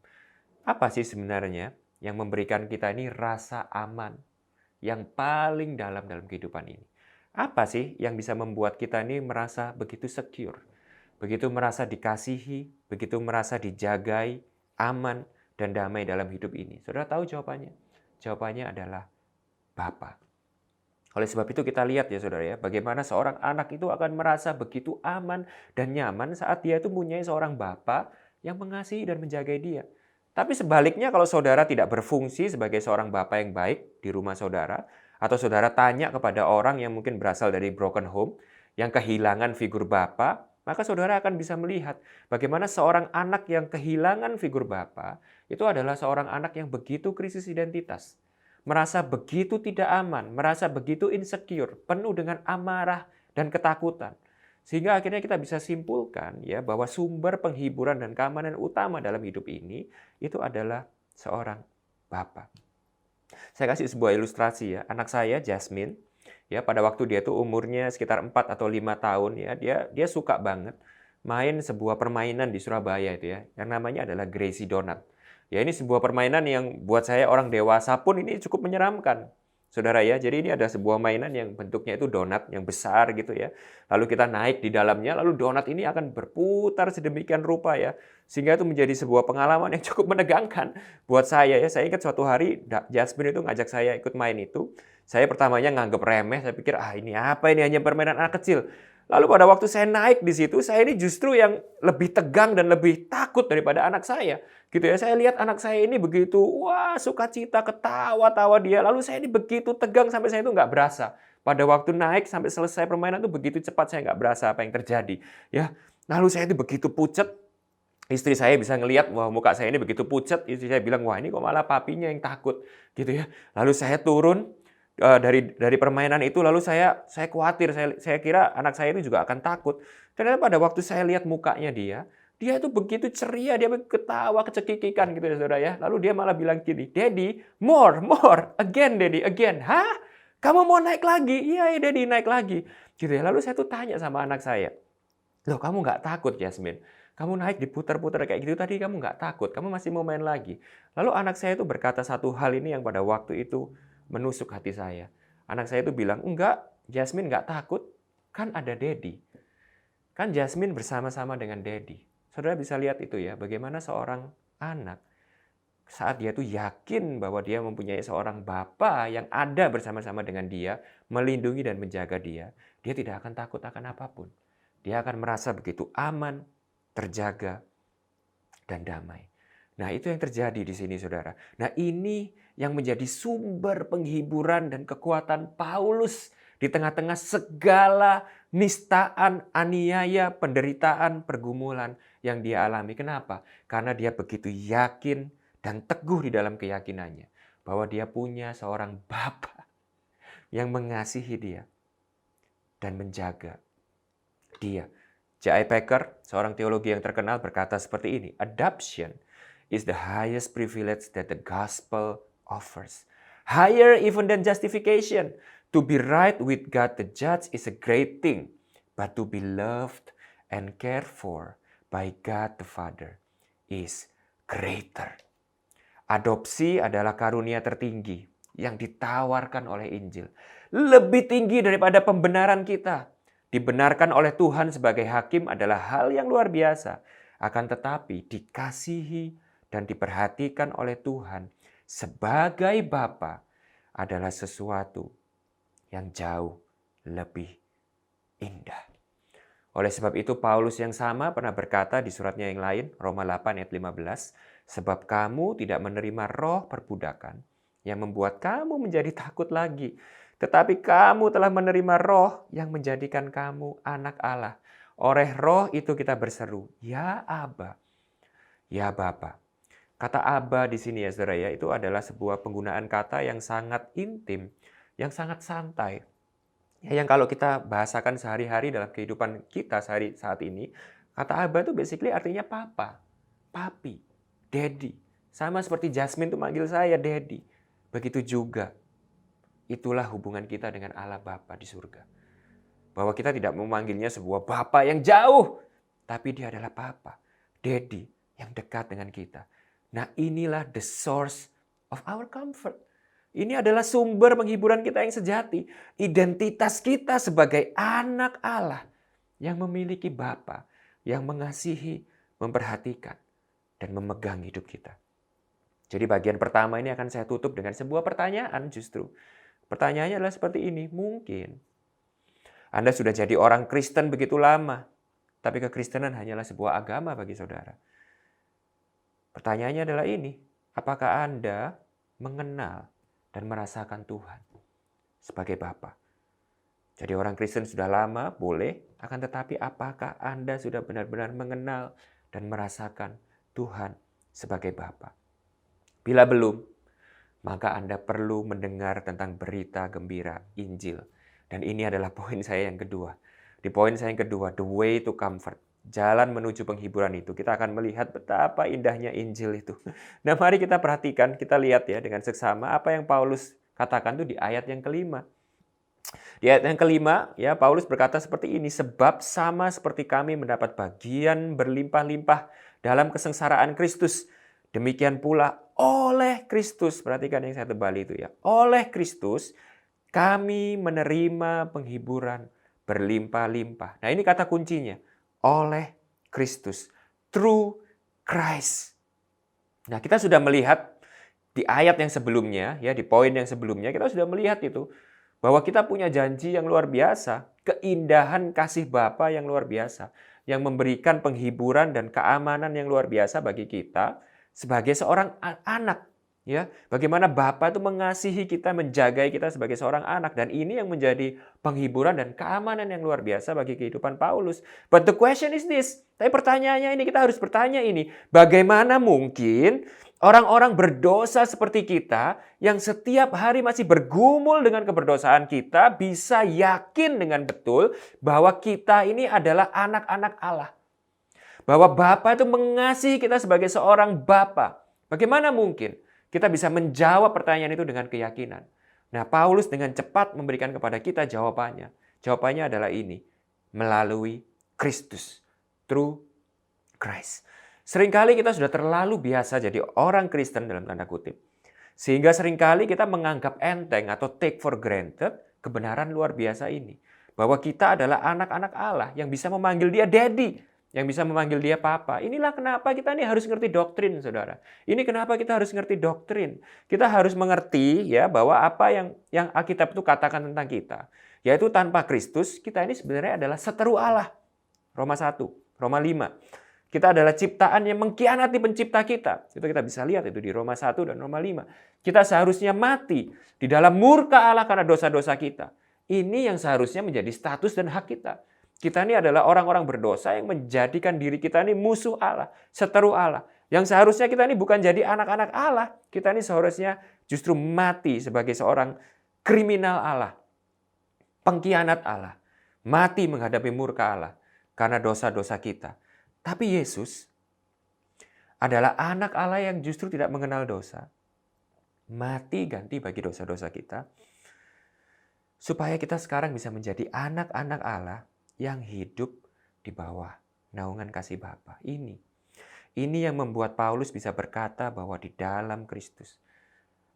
apa sih sebenarnya yang memberikan kita ini rasa aman yang paling dalam kehidupan ini? Apa sih yang bisa membuat kita ini merasa begitu secure, begitu merasa dikasihi, begitu merasa dijagai, aman, dan damai dalam hidup ini? Saudara tahu jawabannya? Jawabannya adalah Bapa. Oleh sebab itu kita lihat ya saudara ya, bagaimana seorang anak itu akan merasa begitu aman dan nyaman saat dia itu mempunyai seorang bapa yang mengasihi dan menjaga dia. Tapi sebaliknya kalau saudara tidak berfungsi sebagai seorang bapa yang baik di rumah saudara, atau saudara tanya kepada orang yang mungkin berasal dari broken home, yang kehilangan figur bapa, maka saudara akan bisa melihat bagaimana seorang anak yang kehilangan figur bapa itu adalah seorang anak yang begitu krisis identitas. Merasa begitu tidak aman, merasa begitu insecure, penuh dengan amarah dan ketakutan. Sehingga akhirnya kita bisa simpulkan ya bahwa sumber penghiburan dan keamanan utama dalam hidup ini itu adalah seorang bapa. Saya kasih sebuah ilustrasi ya. Anak saya Jasmine ya pada waktu dia tuh umurnya sekitar 4 atau 5 tahun ya, dia suka banget main sebuah permainan di Surabaya itu ya yang namanya adalah Gracie Donut. Ya ini sebuah permainan yang buat saya orang dewasa pun ini cukup menyeramkan. saudara ya. Jadi ini ada sebuah mainan yang bentuknya itu donat yang besar gitu ya. Lalu kita naik di dalamnya, lalu donat ini akan berputar sedemikian rupa ya. Sehingga itu menjadi sebuah pengalaman yang cukup menegangkan buat saya ya. Saya ingat suatu hari Jasmine itu ngajak saya ikut main itu. Saya pertamanya nganggep remeh, saya pikir ini apa ini, hanya permainan anak kecil. Lalu pada waktu saya naik di situ, saya ini justru yang lebih tegang dan lebih takut daripada anak saya. Gitu ya, saya lihat anak saya ini begitu, wah sukacita, ketawa-tawa dia. Lalu saya ini begitu tegang sampai saya itu nggak berasa. Pada waktu naik sampai selesai permainan itu begitu cepat, saya nggak berasa apa yang terjadi. Ya, lalu saya itu begitu pucet. Istri saya bisa ngelihat, wah muka saya ini begitu pucet. Istri saya bilang, wah ini kok malah papinya yang takut. Gitu ya. Lalu saya turun dari permainan itu, lalu saya khawatir. Saya kira anak saya itu juga akan takut. Ternyata pada waktu saya lihat mukanya dia itu begitu ceria, dia ketawa, kecekikikan gitu ya saudara ya. Lalu dia malah bilang gini, "Daddy, more, again Daddy, again." Hah? Kamu mau naik lagi? Iya Daddy, naik lagi. Gitu ya. Lalu saya tuh tanya sama anak saya, "Loh kamu nggak takut Jasmine? Kamu naik diputar-putar kayak gitu tadi, kamu nggak takut? Kamu masih mau main lagi?" Lalu anak saya itu berkata satu hal ini yang pada waktu itu menusuk hati saya. Anak saya itu bilang, "Enggak, Jasmine nggak takut. Kan ada Daddy. Kan Jasmine bersama-sama dengan Daddy." Saudara bisa lihat itu ya, bagaimana seorang anak saat dia tuh yakin bahwa dia mempunyai seorang bapa yang ada bersama-sama dengan dia, melindungi dan menjaga dia tidak akan takut akan apapun. Dia akan merasa begitu aman, terjaga, dan damai. Nah, itu yang terjadi di sini, saudara. Nah, ini yang menjadi sumber penghiburan dan kekuatan Paulus di tengah-tengah segala nistaan, aniaya, penderitaan, pergumulan yang dia alami. Kenapa? Karena dia begitu yakin dan teguh di dalam keyakinannya bahwa dia punya seorang Bapa yang mengasihi dia dan menjaga dia. J.I. Packer, seorang teologi yang terkenal, berkata seperti ini, "Adoption is the highest privilege that the gospel offers. Higher even than justification. To be right with God the judge is a great thing, but to be loved and cared for by God the Father is greater." Adopsi adalah karunia tertinggi yang ditawarkan oleh Injil. Lebih tinggi daripada pembenaran kita. Dibenarkan oleh Tuhan sebagai hakim adalah hal yang luar biasa. Akan tetapi dikasihi dan diperhatikan oleh Tuhan sebagai Bapa adalah sesuatu yang jauh lebih indah. Oleh sebab itu Paulus yang sama pernah berkata di suratnya yang lain, Roma 8 ayat 15, "Sebab kamu tidak menerima roh perbudakan yang membuat kamu menjadi takut lagi, tetapi kamu telah menerima roh yang menjadikan kamu anak Allah. Oleh roh itu kita berseru, ya Aba, ya Bapa." Kata Aba di sini ya saudara ya, itu adalah sebuah penggunaan kata yang sangat intim, yang sangat santai. Ya, yang kalau kita bahasakan sehari-hari dalam kehidupan kita saat ini, kata Aba itu basically artinya papa, papi, daddy. Sama seperti Jasmine itu manggil saya daddy. Begitu juga, itulah hubungan kita dengan Allah Bapa di surga. Bahwa kita tidak memanggilnya sebuah Bapa yang jauh, tapi dia adalah papa, daddy yang dekat dengan kita. Nah, inilah the source of our comfort. Ini adalah sumber penghiburan kita yang sejati. Identitas kita sebagai anak Allah yang memiliki Bapa, yang mengasihi, memperhatikan, dan memegang hidup kita. Jadi bagian pertama ini akan saya tutup dengan sebuah pertanyaan justru. Pertanyaannya adalah seperti ini, mungkin Anda sudah jadi orang Kristen begitu lama, tapi kekristenan hanyalah sebuah agama bagi saudara. Pertanyaannya adalah ini, apakah Anda mengenal dan merasakan Tuhan sebagai Bapa? Jadi orang Kristen sudah lama, boleh. Akan tetapi apakah Anda sudah benar-benar mengenal dan merasakan Tuhan sebagai Bapa? Bila belum, maka Anda perlu mendengar tentang berita gembira Injil. Dan ini adalah poin saya yang kedua. Di poin saya yang kedua, the way to comfort. Jalan menuju penghiburan itu. Kita akan melihat betapa indahnya Injil itu. Nah, mari kita perhatikan, kita lihat ya dengan seksama apa yang Paulus katakan itu di ayat yang kelima. Di ayat yang kelima, ya Paulus berkata seperti ini, "Sebab sama seperti kami mendapat bagian berlimpah-limpah dalam kesengsaraan Kristus, Demikian pula oleh Kristus, perhatikan yang saya tebali itu ya. Oleh Kristus kami menerima penghiburan berlimpah-limpah. Nah, ini kata kuncinya. Oleh Kristus. Through Christ. Nah, kita sudah melihat di ayat yang sebelumnya, ya di poin yang sebelumnya, kita sudah melihat itu. Bahwa kita punya janji yang luar biasa. Keindahan kasih Bapa yang luar biasa. Yang memberikan penghiburan dan keamanan yang luar biasa bagi kita sebagai seorang anak. Ya, bagaimana Bapa itu mengasihi kita, menjagai kita sebagai seorang anak, dan ini yang menjadi penghiburan dan keamanan yang luar biasa bagi kehidupan Paulus. But the question is this, tapi pertanyaannya ini, kita harus bertanya ini, bagaimana mungkin orang-orang berdosa seperti kita yang setiap hari masih bergumul dengan keberdosaan kita bisa yakin dengan betul bahwa kita ini adalah anak-anak Allah. Bahwa Bapa itu mengasihi kita sebagai seorang Bapa. Bagaimana mungkin kita bisa menjawab pertanyaan itu dengan keyakinan? Nah, Paulus dengan cepat memberikan kepada kita jawabannya. Jawabannya adalah ini, melalui Kristus, through Christ. Seringkali kita sudah terlalu biasa jadi orang Kristen dalam tanda kutip. Sehingga seringkali kita menganggap enteng atau take for granted kebenaran luar biasa ini. Bahwa kita adalah anak-anak Allah yang bisa memanggil dia daddy, yang bisa memanggil dia papa. Inilah kenapa kita ini harus ngerti doktrin, saudara. Ini kenapa kita harus ngerti doktrin. Kita harus mengerti ya bahwa apa yang Alkitab itu katakan tentang kita, yaitu tanpa Kristus kita ini sebenarnya adalah seteru Allah. Roma 1, Roma 5. Kita adalah ciptaan yang mengkhianati pencipta kita. Itu kita bisa lihat itu di Roma 1 dan Roma 5. Kita seharusnya mati di dalam murka Allah karena dosa-dosa kita. Ini yang seharusnya menjadi status dan hak kita. Kita ini adalah orang-orang berdosa yang menjadikan diri kita ini musuh Allah, seteru Allah. Yang seharusnya kita ini bukan jadi anak-anak Allah. Kita ini seharusnya justru mati sebagai seorang kriminal Allah, pengkhianat Allah, mati menghadapi murka Allah karena dosa-dosa kita. Tapi Yesus adalah anak Allah yang justru tidak mengenal dosa. Mati ganti bagi dosa-dosa kita. Supaya kita sekarang bisa menjadi anak-anak Allah yang hidup di bawah naungan kasih Bapa. Ini yang membuat Paulus bisa berkata bahwa di dalam Kristus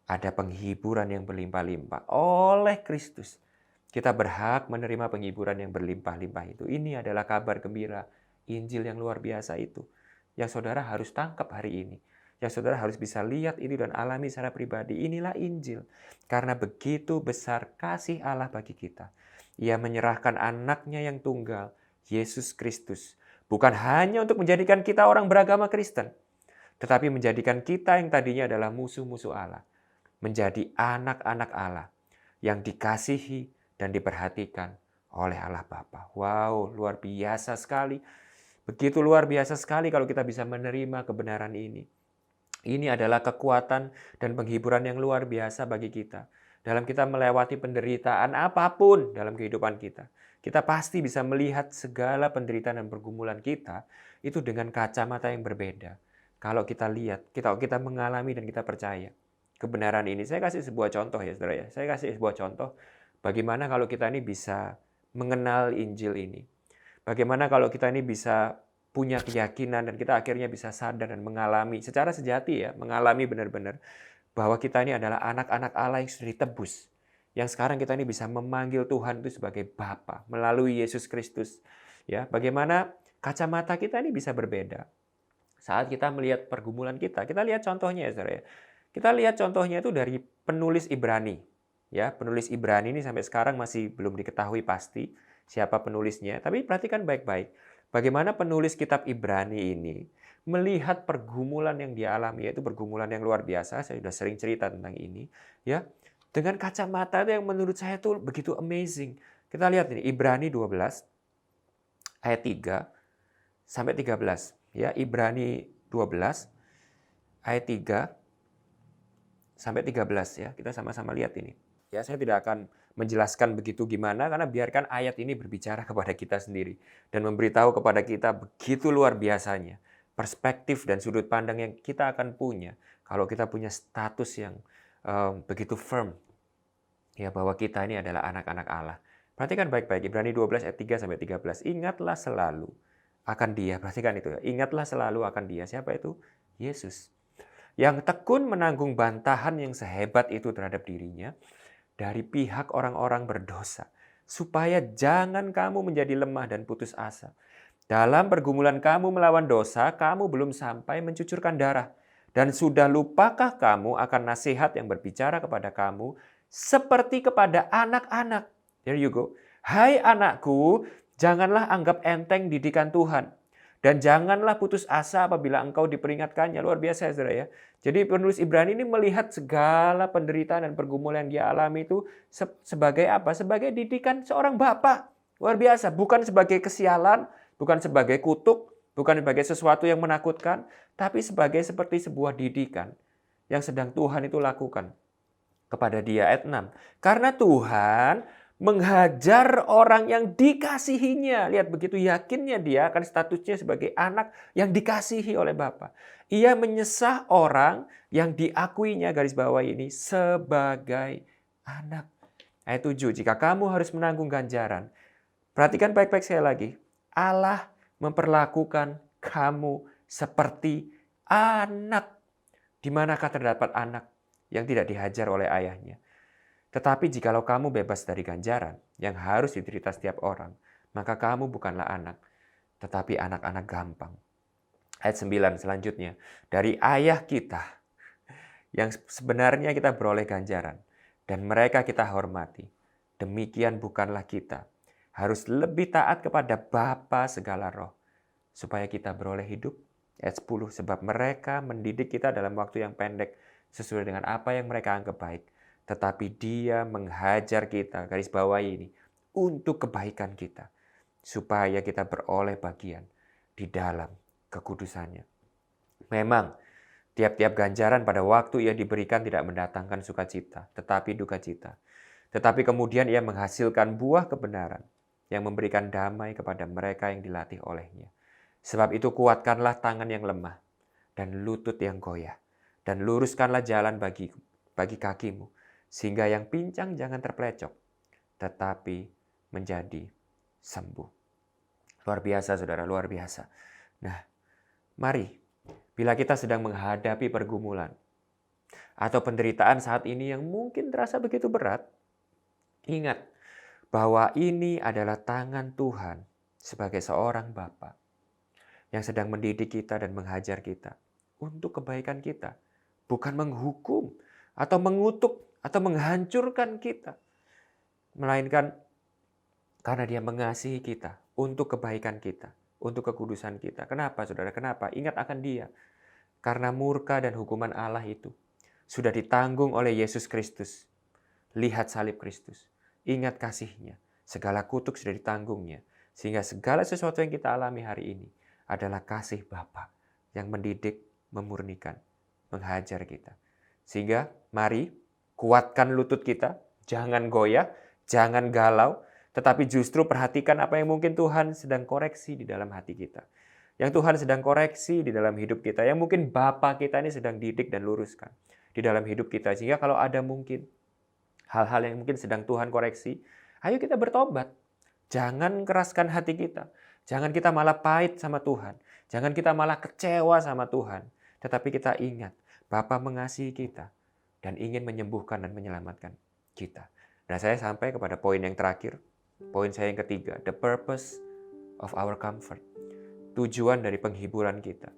ada penghiburan yang berlimpah-limpah. Oleh Kristus kita berhak menerima penghiburan yang berlimpah-limpah itu. Ini adalah kabar gembira, Injil yang luar biasa itu, yang saudara harus tangkap hari ini. Yang saudara harus bisa lihat ini dan alami secara pribadi. Inilah Injil. Karena begitu besar kasih Allah bagi kita. Ia menyerahkan anaknya yang tunggal, Yesus Kristus. Bukan hanya untuk menjadikan kita orang beragama Kristen. Tetapi menjadikan kita yang tadinya adalah musuh-musuh Allah. Menjadi anak-anak Allah yang dikasihi dan diperhatikan oleh Allah Bapa. Wow, luar biasa sekali. Begitu luar biasa sekali kalau kita bisa menerima kebenaran ini. Ini adalah kekuatan dan penghiburan yang luar biasa bagi kita. Dalam kita melewati penderitaan apapun dalam kehidupan kita. Kita pasti bisa melihat segala penderitaan dan pergumulan kita itu dengan kacamata yang berbeda. Kalau kita lihat, kita mengalami dan kita percaya kebenaran ini. Saya kasih sebuah contoh ya saudara ya. Saya kasih sebuah contoh bagaimana kalau kita ini bisa mengenal Injil ini. Bagaimana kalau kita ini bisa punya keyakinan dan kita akhirnya bisa sadar dan mengalami secara sejati ya, mengalami benar-benar bahwa kita ini adalah anak-anak Allah yang sudah ditebus. Yang sekarang kita ini bisa memanggil Tuhan itu sebagai Bapa melalui Yesus Kristus. Ya, bagaimana kacamata kita ini bisa berbeda saat kita melihat pergumulan kita. Kita lihat contohnya ya saudara ya. Kita lihat contohnya itu dari penulis Ibrani. Ya, penulis Ibrani ini sampai sekarang masih belum diketahui pasti siapa penulisnya, tapi perhatikan baik-baik. Bagaimana penulis kitab Ibrani ini melihat pergumulan yang dia alami, yaitu pergumulan yang luar biasa. Saya sudah sering cerita tentang ini, ya. Dengan kacamata yang menurut saya itu begitu amazing. Kita lihat ini Ibrani 12 ayat 3 sampai 13, ya. Ibrani 12 ayat 3 sampai 13 ya. Kita sama-sama lihat ini. Ya, saya tidak akan menjelaskan begitu gimana karena biarkan ayat ini berbicara kepada kita sendiri dan memberitahu kepada kita begitu luar biasanya perspektif dan sudut pandang yang kita akan punya kalau kita punya status yang begitu firm ya bahwa kita ini adalah anak-anak Allah. Perhatikan baik-baik Ibrani 12 ayat 3 sampai 13. Ingatlah selalu akan Dia. Perhatikan itu ya. Ingatlah selalu akan Dia. Siapa itu? Yesus. yang tekun menanggung bantahan yang sehebat itu terhadap dirinya dari pihak orang-orang berdosa, supaya jangan kamu menjadi lemah dan putus asa. Dalam pergumulan kamu melawan dosa, kamu belum sampai mencucurkan darah. Dan sudah lupakah kamu akan nasihat yang berbicara kepada kamu seperti kepada anak-anak? There you go. Hai anakku, janganlah anggap enteng didikan Tuhan. Dan janganlah putus asa apabila engkau diperingatkannya. Luar biasa ya saudara ya. Jadi penulis Ibrani ini melihat segala penderitaan dan pergumulan yang dia alami itu sebagai apa? Sebagai didikan seorang bapak. Luar biasa. Bukan sebagai kesialan, bukan sebagai kutuk, bukan sebagai sesuatu yang menakutkan, tapi sebagai seperti sebuah didikan yang sedang Tuhan itu lakukan kepada dia. Ayat 6. Karena Tuhan menghajar orang yang dikasihinya. Lihat begitu yakinnya dia akan statusnya sebagai anak yang dikasihi oleh Bapa. Ia menyesah orang yang diakuinya, garis bawah ini, sebagai anak. Ayat 7. Jika kamu harus menanggung ganjaran. Perhatikan baik-baik sekali lagi. Allah memperlakukan kamu seperti anak. Di manakah terdapat anak yang tidak dihajar oleh ayahnya? Tetapi jikalau kamu bebas dari ganjaran yang harus diderita setiap orang, maka kamu bukanlah anak, tetapi anak-anak gampang. Ayat 9 selanjutnya. Dari ayah kita, yang sebenarnya kita beroleh ganjaran, dan mereka kita hormati. Demikian bukanlah kita. Harus lebih taat kepada Bapa segala roh, supaya kita beroleh hidup. Ayat 10. Sebab mereka mendidik kita dalam waktu yang pendek, sesuai dengan apa yang mereka anggap baik. Tetapi dia menghajar kita, garis bawah ini, untuk kebaikan kita. Supaya kita beroleh bagian di dalam kekudusannya. Memang, tiap-tiap ganjaran pada waktu ia diberikan tidak mendatangkan sukacita, tetapi duka cita. Tetapi kemudian ia menghasilkan buah kebenaran yang memberikan damai kepada mereka yang dilatih olehnya. Sebab itu kuatkanlah tangan yang lemah dan lutut yang goyah. Dan luruskanlah jalan bagi kakimu. Sehingga yang pincang jangan terpelecok, tetapi menjadi sembuh. Luar biasa saudara, luar biasa. Nah, mari, bila kita sedang menghadapi pergumulan atau penderitaan saat ini yang mungkin terasa begitu berat, ingat bahwa ini adalah tangan Tuhan sebagai seorang Bapa yang sedang mendidik kita dan menghajar kita untuk kebaikan kita. Bukan menghukum atau mengutuk atau menghancurkan kita. Melainkan karena dia mengasihi kita untuk kebaikan kita, untuk kekudusan kita. Kenapa saudara? Kenapa? Ingat akan dia. Karena murka dan hukuman Allah itu sudah ditanggung oleh Yesus Kristus. Lihat salib Kristus. Ingat kasihnya. Segala kutuk sudah ditanggungnya. Sehingga segala sesuatu yang kita alami hari ini adalah kasih Bapa yang mendidik, memurnikan, menghajar kita. Sehingga mari kuatkan lutut kita, jangan goyah, jangan galau, tetapi justru perhatikan apa yang mungkin Tuhan sedang koreksi di dalam hati kita. Yang Tuhan sedang koreksi di dalam hidup kita, yang mungkin Bapa kita ini sedang didik dan luruskan di dalam hidup kita. Sehingga kalau ada mungkin hal-hal yang mungkin sedang Tuhan koreksi, ayo kita bertobat. Jangan keraskan hati kita. Jangan kita malah pahit sama Tuhan. Jangan kita malah kecewa sama Tuhan. Tetapi kita ingat, Bapa mengasihi kita dan ingin menyembuhkan dan menyelamatkan kita. Nah, saya sampai kepada poin yang terakhir. Poin saya yang ketiga, the purpose of our comfort. Tujuan dari penghiburan kita.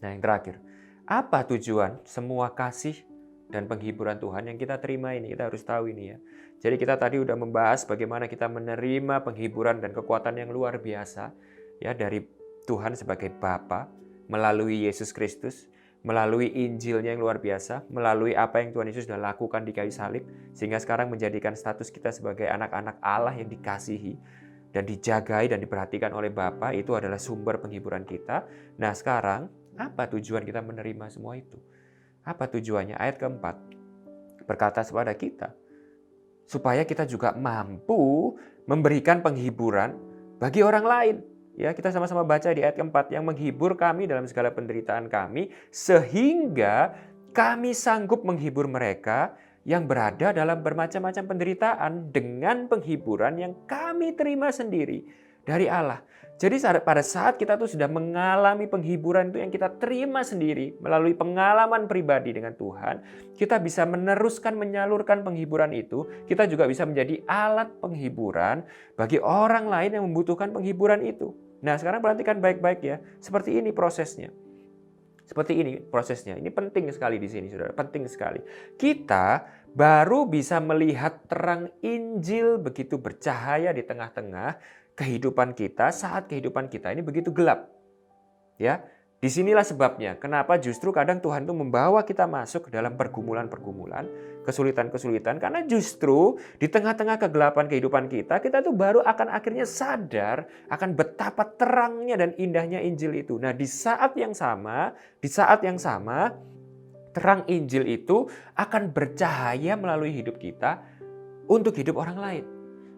Nah, yang terakhir, apa tujuan semua kasih dan penghiburan Tuhan yang kita terima ini? Kita harus tahu ini ya. Jadi kita tadi udah membahas bagaimana kita menerima penghiburan dan kekuatan yang luar biasa ya dari Tuhan sebagai Bapa melalui Yesus Kristus, melalui Injilnya yang luar biasa, melalui apa yang Tuhan Yesus sudah lakukan di kayu salib, sehingga sekarang menjadikan status kita sebagai anak-anak Allah yang dikasihi dan dijagai dan diperhatikan oleh Bapa. Itu adalah sumber penghiburan kita. Nah sekarang, apa tujuan kita menerima semua itu? Apa tujuannya? Ayat keempat berkata kepada kita, supaya kita juga mampu memberikan penghiburan bagi orang lain. Ya, kita sama-sama baca di ayat keempat, yang menghibur kami dalam segala penderitaan kami, sehingga kami sanggup menghibur mereka yang berada dalam bermacam-macam penderitaan dengan penghiburan yang kami terima sendiri dari Allah. Jadi pada saat kita tuh sudah mengalami penghiburan itu yang kita terima sendiri melalui pengalaman pribadi dengan Tuhan, kita bisa meneruskan menyalurkan penghiburan itu, kita juga bisa menjadi alat penghiburan bagi orang lain yang membutuhkan penghiburan itu. Nah, sekarang perhatikan baik-baik ya, seperti ini prosesnya. Seperti ini prosesnya. Ini penting sekali di sini, Saudara, penting sekali. Kita baru bisa melihat terang Injil begitu bercahaya di tengah-tengah kehidupan kita saat kehidupan kita ini begitu gelap. Ya, disinilah sebabnya kenapa justru kadang Tuhan itu membawa kita masuk ke dalam pergumulan-pergumulan, kesulitan-kesulitan, karena justru di tengah-tengah kegelapan kehidupan kita tuh baru akan akhirnya sadar akan betapa terangnya dan indahnya Injil itu. Nah, di saat yang sama, terang Injil itu akan bercahaya melalui hidup kita untuk hidup orang lain.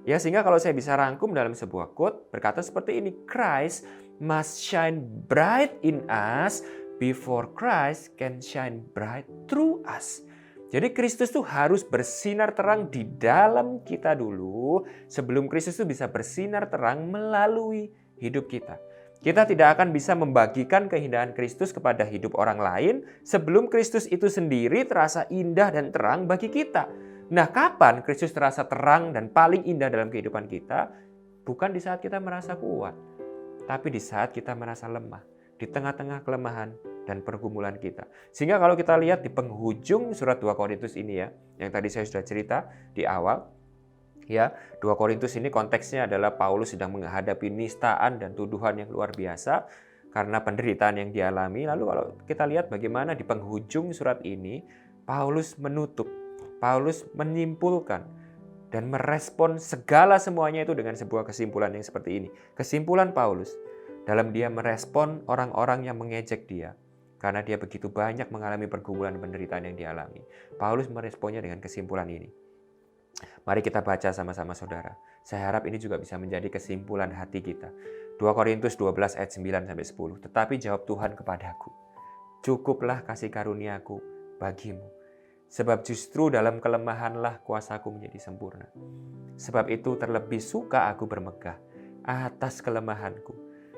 Ya, sehingga kalau saya bisa rangkum dalam sebuah quote berkata seperti ini, Christ must shine bright in us before Christ can shine bright through us. Jadi Kristus tuh harus bersinar terang di dalam kita dulu sebelum Kristus tuh bisa bersinar terang melalui hidup kita. Kita tidak akan bisa membagikan keindahan Kristus kepada hidup orang lain sebelum Kristus itu sendiri terasa indah dan terang bagi kita. Nah, kapan Kristus terasa terang dan paling indah dalam kehidupan kita? Bukan di saat kita merasa kuat, tapi di saat kita merasa lemah, di tengah-tengah kelemahan dan pergumulan kita. Sehingga kalau kita lihat di penghujung surat 2 Korintus ini ya, yang tadi saya sudah cerita di awal, ya, 2 Korintus ini konteksnya adalah Paulus sedang menghadapi nistaan dan tuduhan yang luar biasa karena penderitaan yang dialami. Lalu kalau kita lihat bagaimana di penghujung surat ini, Paulus menutup, Paulus menyimpulkan dan merespon segala semuanya itu dengan sebuah kesimpulan yang seperti ini. Kesimpulan Paulus dalam dia merespon orang-orang yang mengejek dia karena dia begitu banyak mengalami pergumulan dan penderitaan yang dialami. Paulus meresponnya dengan kesimpulan ini. Mari kita baca sama-sama, Saudara. Saya harap ini juga bisa menjadi kesimpulan hati kita. 2 Korintus 12 ayat 9-10. Tetapi jawab Tuhan kepadaku, cukuplah kasih karuniaku bagimu. Sebab justru dalam kelemahanlah kuasaku menjadi sempurna. Sebab itu terlebih suka aku bermegah atas kelemahanku,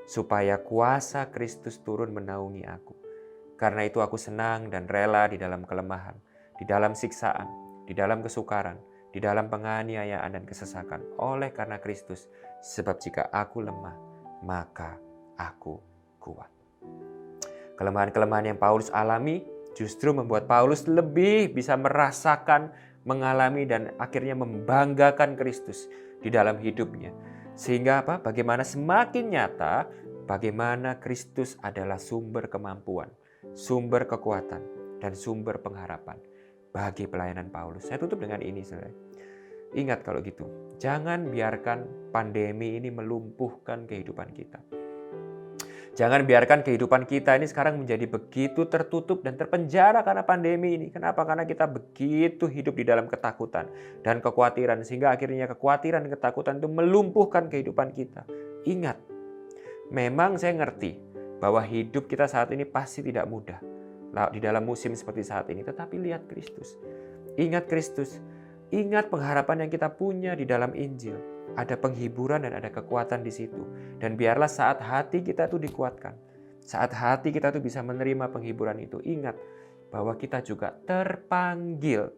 supaya kuasa Kristus turun menaungi aku. Karena itu aku senang dan rela di dalam kelemahan, di dalam siksaan, di dalam kesukaran, di dalam penganiayaan dan kesesakan, oleh karena Kristus. Sebab jika aku lemah, maka aku kuat. Kelemahan-kelemahan yang Paulus alami justru membuat Paulus lebih bisa merasakan, mengalami, dan akhirnya membanggakan Kristus di dalam hidupnya. Sehingga apa? Bagaimana semakin nyata, bagaimana Kristus adalah sumber kemampuan, sumber kekuatan, dan sumber pengharapan bagi pelayanan Paulus. Saya tutup dengan ini, saudara. Ingat kalau gitu, jangan biarkan pandemi ini melumpuhkan kehidupan kita. Jangan biarkan kehidupan kita ini sekarang menjadi begitu tertutup dan terpenjara karena pandemi ini. Kenapa? Karena kita begitu hidup di dalam ketakutan dan kekhawatiran. Sehingga akhirnya kekhawatiran dan ketakutan itu melumpuhkan kehidupan kita. Ingat, memang saya ngerti bahwa hidup kita saat ini pasti tidak mudah. Di dalam musim seperti saat ini. Tetapi lihat Kristus. Ingat Kristus. Ingat pengharapan yang kita punya di dalam Injil. Ada penghiburan dan ada kekuatan di situ. Dan biarlah saat hati kita itu dikuatkan. Saat hati kita itu bisa menerima penghiburan itu. Ingat bahwa kita juga terpanggil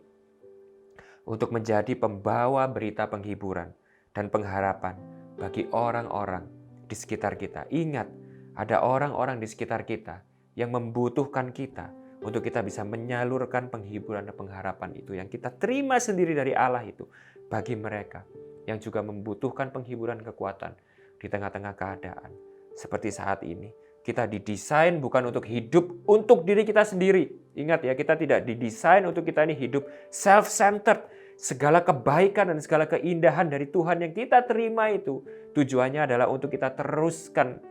untuk menjadi pembawa berita penghiburan dan pengharapan bagi orang-orang di sekitar kita. Ingat, ada orang-orang di sekitar kita yang membutuhkan kita untuk kita bisa menyalurkan penghiburan dan pengharapan itu yang kita terima sendiri dari Allah itu bagi mereka yang juga membutuhkan penghiburan kekuatan di tengah-tengah keadaan. Seperti saat ini, kita didesain bukan untuk hidup untuk diri kita sendiri. Ingat ya, kita tidak didesain untuk kita ini hidup self-centered. Segala kebaikan dan segala keindahan dari Tuhan yang kita terima itu, tujuannya adalah untuk kita teruskan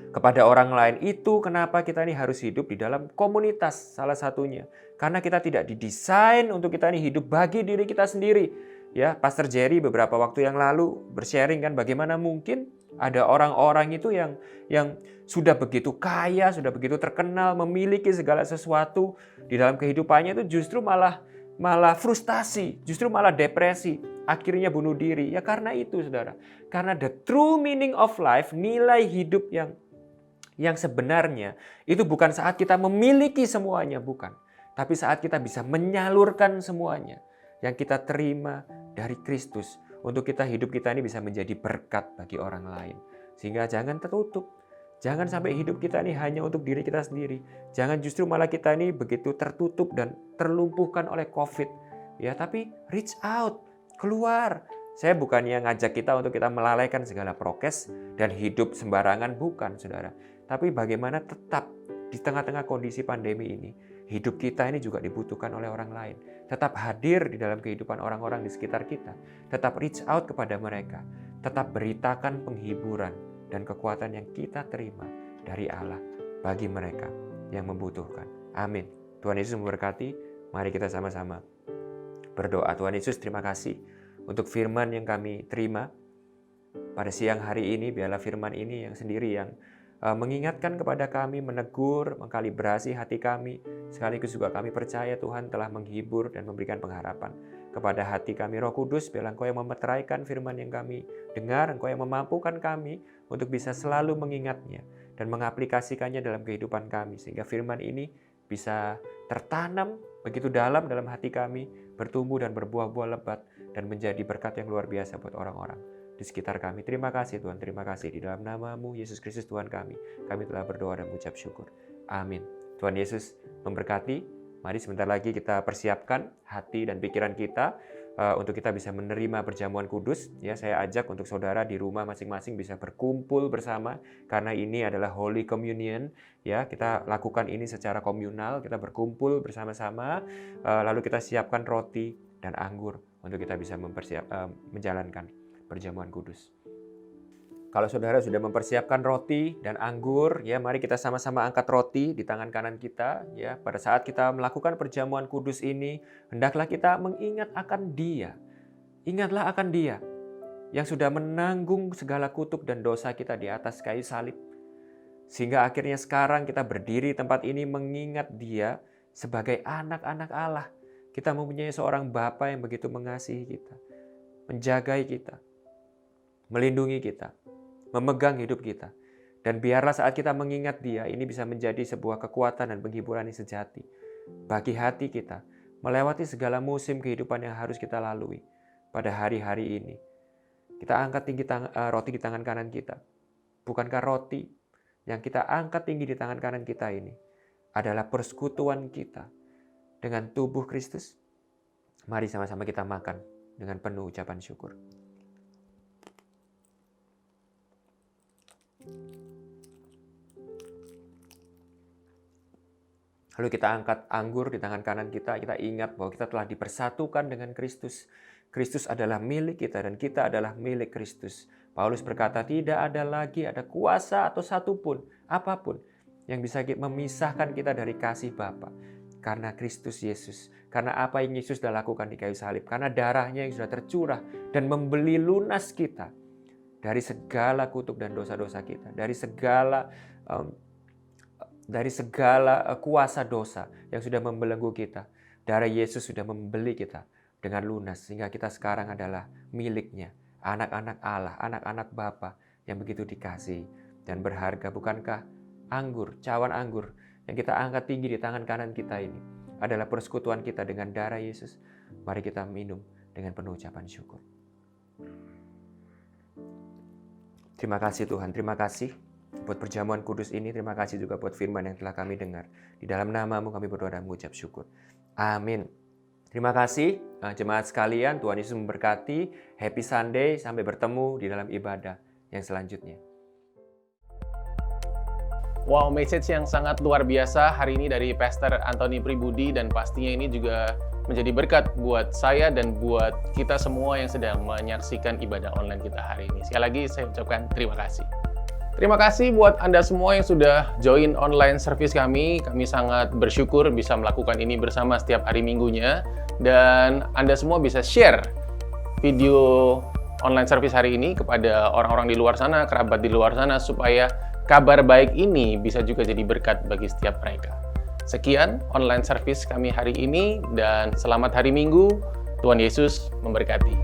kepada orang lain. Itu kenapa kita ini harus hidup di dalam komunitas salah satunya. Karena kita tidak didesain untuk kita ini hidup bagi diri kita sendiri. Ya, Pastor Jerry beberapa waktu yang lalu bersharing kan bagaimana mungkin ada orang-orang itu yang sudah begitu kaya, sudah begitu terkenal, memiliki segala sesuatu di dalam kehidupannya itu justru malah malah frustasi, justru malah depresi, akhirnya bunuh diri. Ya karena itu saudara, karena the true meaning of life, nilai hidup yang sebenarnya itu bukan saat kita memiliki semuanya, bukan. Tapi saat kita bisa menyalurkan semuanya yang kita terima dari Kristus untuk hidup kita ini bisa menjadi berkat bagi orang lain. Sehingga jangan tertutup. Jangan sampai hidup kita ini hanya untuk diri kita sendiri. Jangan justru malah kita ini begitu tertutup dan terlumpuhkan oleh COVID. Ya, tapi reach out, keluar. Saya bukannya ngajak kita untuk kita melalaikan segala prokes dan hidup sembarangan, bukan saudara. Tapi bagaimana tetap di tengah-tengah kondisi pandemi ini, hidup kita ini juga dibutuhkan oleh orang lain. Tetap hadir di dalam kehidupan orang-orang di sekitar kita. Tetap reach out kepada mereka. Tetap beritakan penghiburan dan kekuatan yang kita terima dari Allah bagi mereka yang membutuhkan. Amin. Tuhan Yesus memberkati. Mari kita sama-sama berdoa. Tuhan Yesus, terima kasih untuk firman yang kami terima pada siang hari ini. Biarlah firman ini yang sendiri yang mengingatkan kepada kami, menegur, mengkalibrasi hati kami. Sekaligus juga kami percaya Tuhan telah menghibur dan memberikan pengharapan kepada hati kami. Roh Kudus, biarlah Engkau yang memeteraikan firman yang kami dengar, Engkau yang memampukan kami untuk bisa selalu mengingatnya dan mengaplikasikannya dalam kehidupan kami. Sehingga firman ini bisa tertanam begitu dalam hati kami, bertumbuh dan berbuah-buah lebat dan menjadi berkat yang luar biasa buat orang-orang di sekitar kami. Terima kasih Tuhan, terima kasih. Di dalam nama-Mu, Yesus Kristus Tuhan kami telah berdoa dan mengucap syukur. Amin. Tuhan Yesus memberkati. Mari sebentar lagi kita persiapkan hati dan pikiran kita untuk kita bisa menerima perjamuan kudus. Ya, saya ajak untuk saudara di rumah masing-masing bisa berkumpul bersama karena ini adalah Holy Communion. Ya, kita lakukan ini secara komunal, kita berkumpul bersama-sama, lalu kita siapkan roti dan anggur untuk kita bisa menjalankan perjamuan kudus. Kalau saudara sudah mempersiapkan roti dan anggur, ya mari kita sama-sama angkat roti di tangan kanan kita. Ya, pada saat kita melakukan perjamuan kudus ini, hendaklah kita mengingat akan Dia. Ingatlah akan Dia yang sudah menanggung segala kutuk dan dosa kita di atas kayu salib. Sehingga akhirnya sekarang kita berdiri di tempat ini mengingat Dia sebagai anak-anak Allah. Kita mempunyai seorang Bapa yang begitu mengasihi kita, menjagai kita, melindungi kita, memegang hidup kita. Dan biarlah saat kita mengingat Dia, ini bisa menjadi sebuah kekuatan dan penghiburan yang sejati bagi hati kita, melewati segala musim kehidupan yang harus kita lalui pada hari-hari ini. Kita angkat tinggi roti di tangan kanan kita. Bukankah roti yang kita angkat tinggi di tangan kanan kita ini adalah persekutuan kita dengan tubuh Kristus? Mari sama-sama kita makan dengan penuh ucapan syukur. Lalu kita angkat anggur di tangan kanan kita, kita ingat bahwa kita telah dipersatukan dengan Kristus. Kristus adalah milik kita dan kita adalah milik Kristus. Paulus berkata, tidak ada lagi ada kuasa atau satupun, apapun yang bisa memisahkan kita dari kasih Bapa. Karena Kristus Yesus, karena apa yang Yesus sudah lakukan di kayu salib, karena darahnya yang sudah tercurah dan membeli lunas kita dari segala kutuk dan dosa-dosa kita, dari segala kuasa dosa yang sudah membelenggu kita. Darah Yesus sudah membeli kita dengan lunas sehingga kita sekarang adalah miliknya, anak-anak Allah, anak-anak Bapa yang begitu dikasihi dan berharga. Bukankah anggur, cawan anggur yang kita angkat tinggi di tangan kanan kita ini adalah persekutuan kita dengan darah Yesus? Mari kita minum dengan penuh ucapan syukur. Terima kasih Tuhan, terima kasih buat perjamuan kudus ini. Terima kasih juga buat firman yang telah kami dengar. Di dalam nama-Mu kami berdoa dan mengucap syukur. Amin. Terima kasih jemaat sekalian. Tuhan Yesus memberkati. Happy Sunday. Sampai bertemu di dalam ibadah yang selanjutnya. Wow, message yang sangat luar biasa hari ini dari Pastor Anthony Pribudi, dan pastinya ini juga menjadi berkat buat saya dan buat kita semua yang sedang menyaksikan ibadah online kita hari ini. Sekali lagi saya ucapkan terima kasih. Terima kasih buat Anda semua yang sudah join online service kami. Kami sangat bersyukur bisa melakukan ini bersama setiap hari Minggunya. Dan Anda semua bisa share video online service hari ini kepada orang-orang di luar sana, kerabat di luar sana, supaya kabar baik ini bisa juga jadi berkat bagi setiap mereka. Sekian online service kami hari ini dan selamat hari Minggu. Tuhan Yesus memberkati.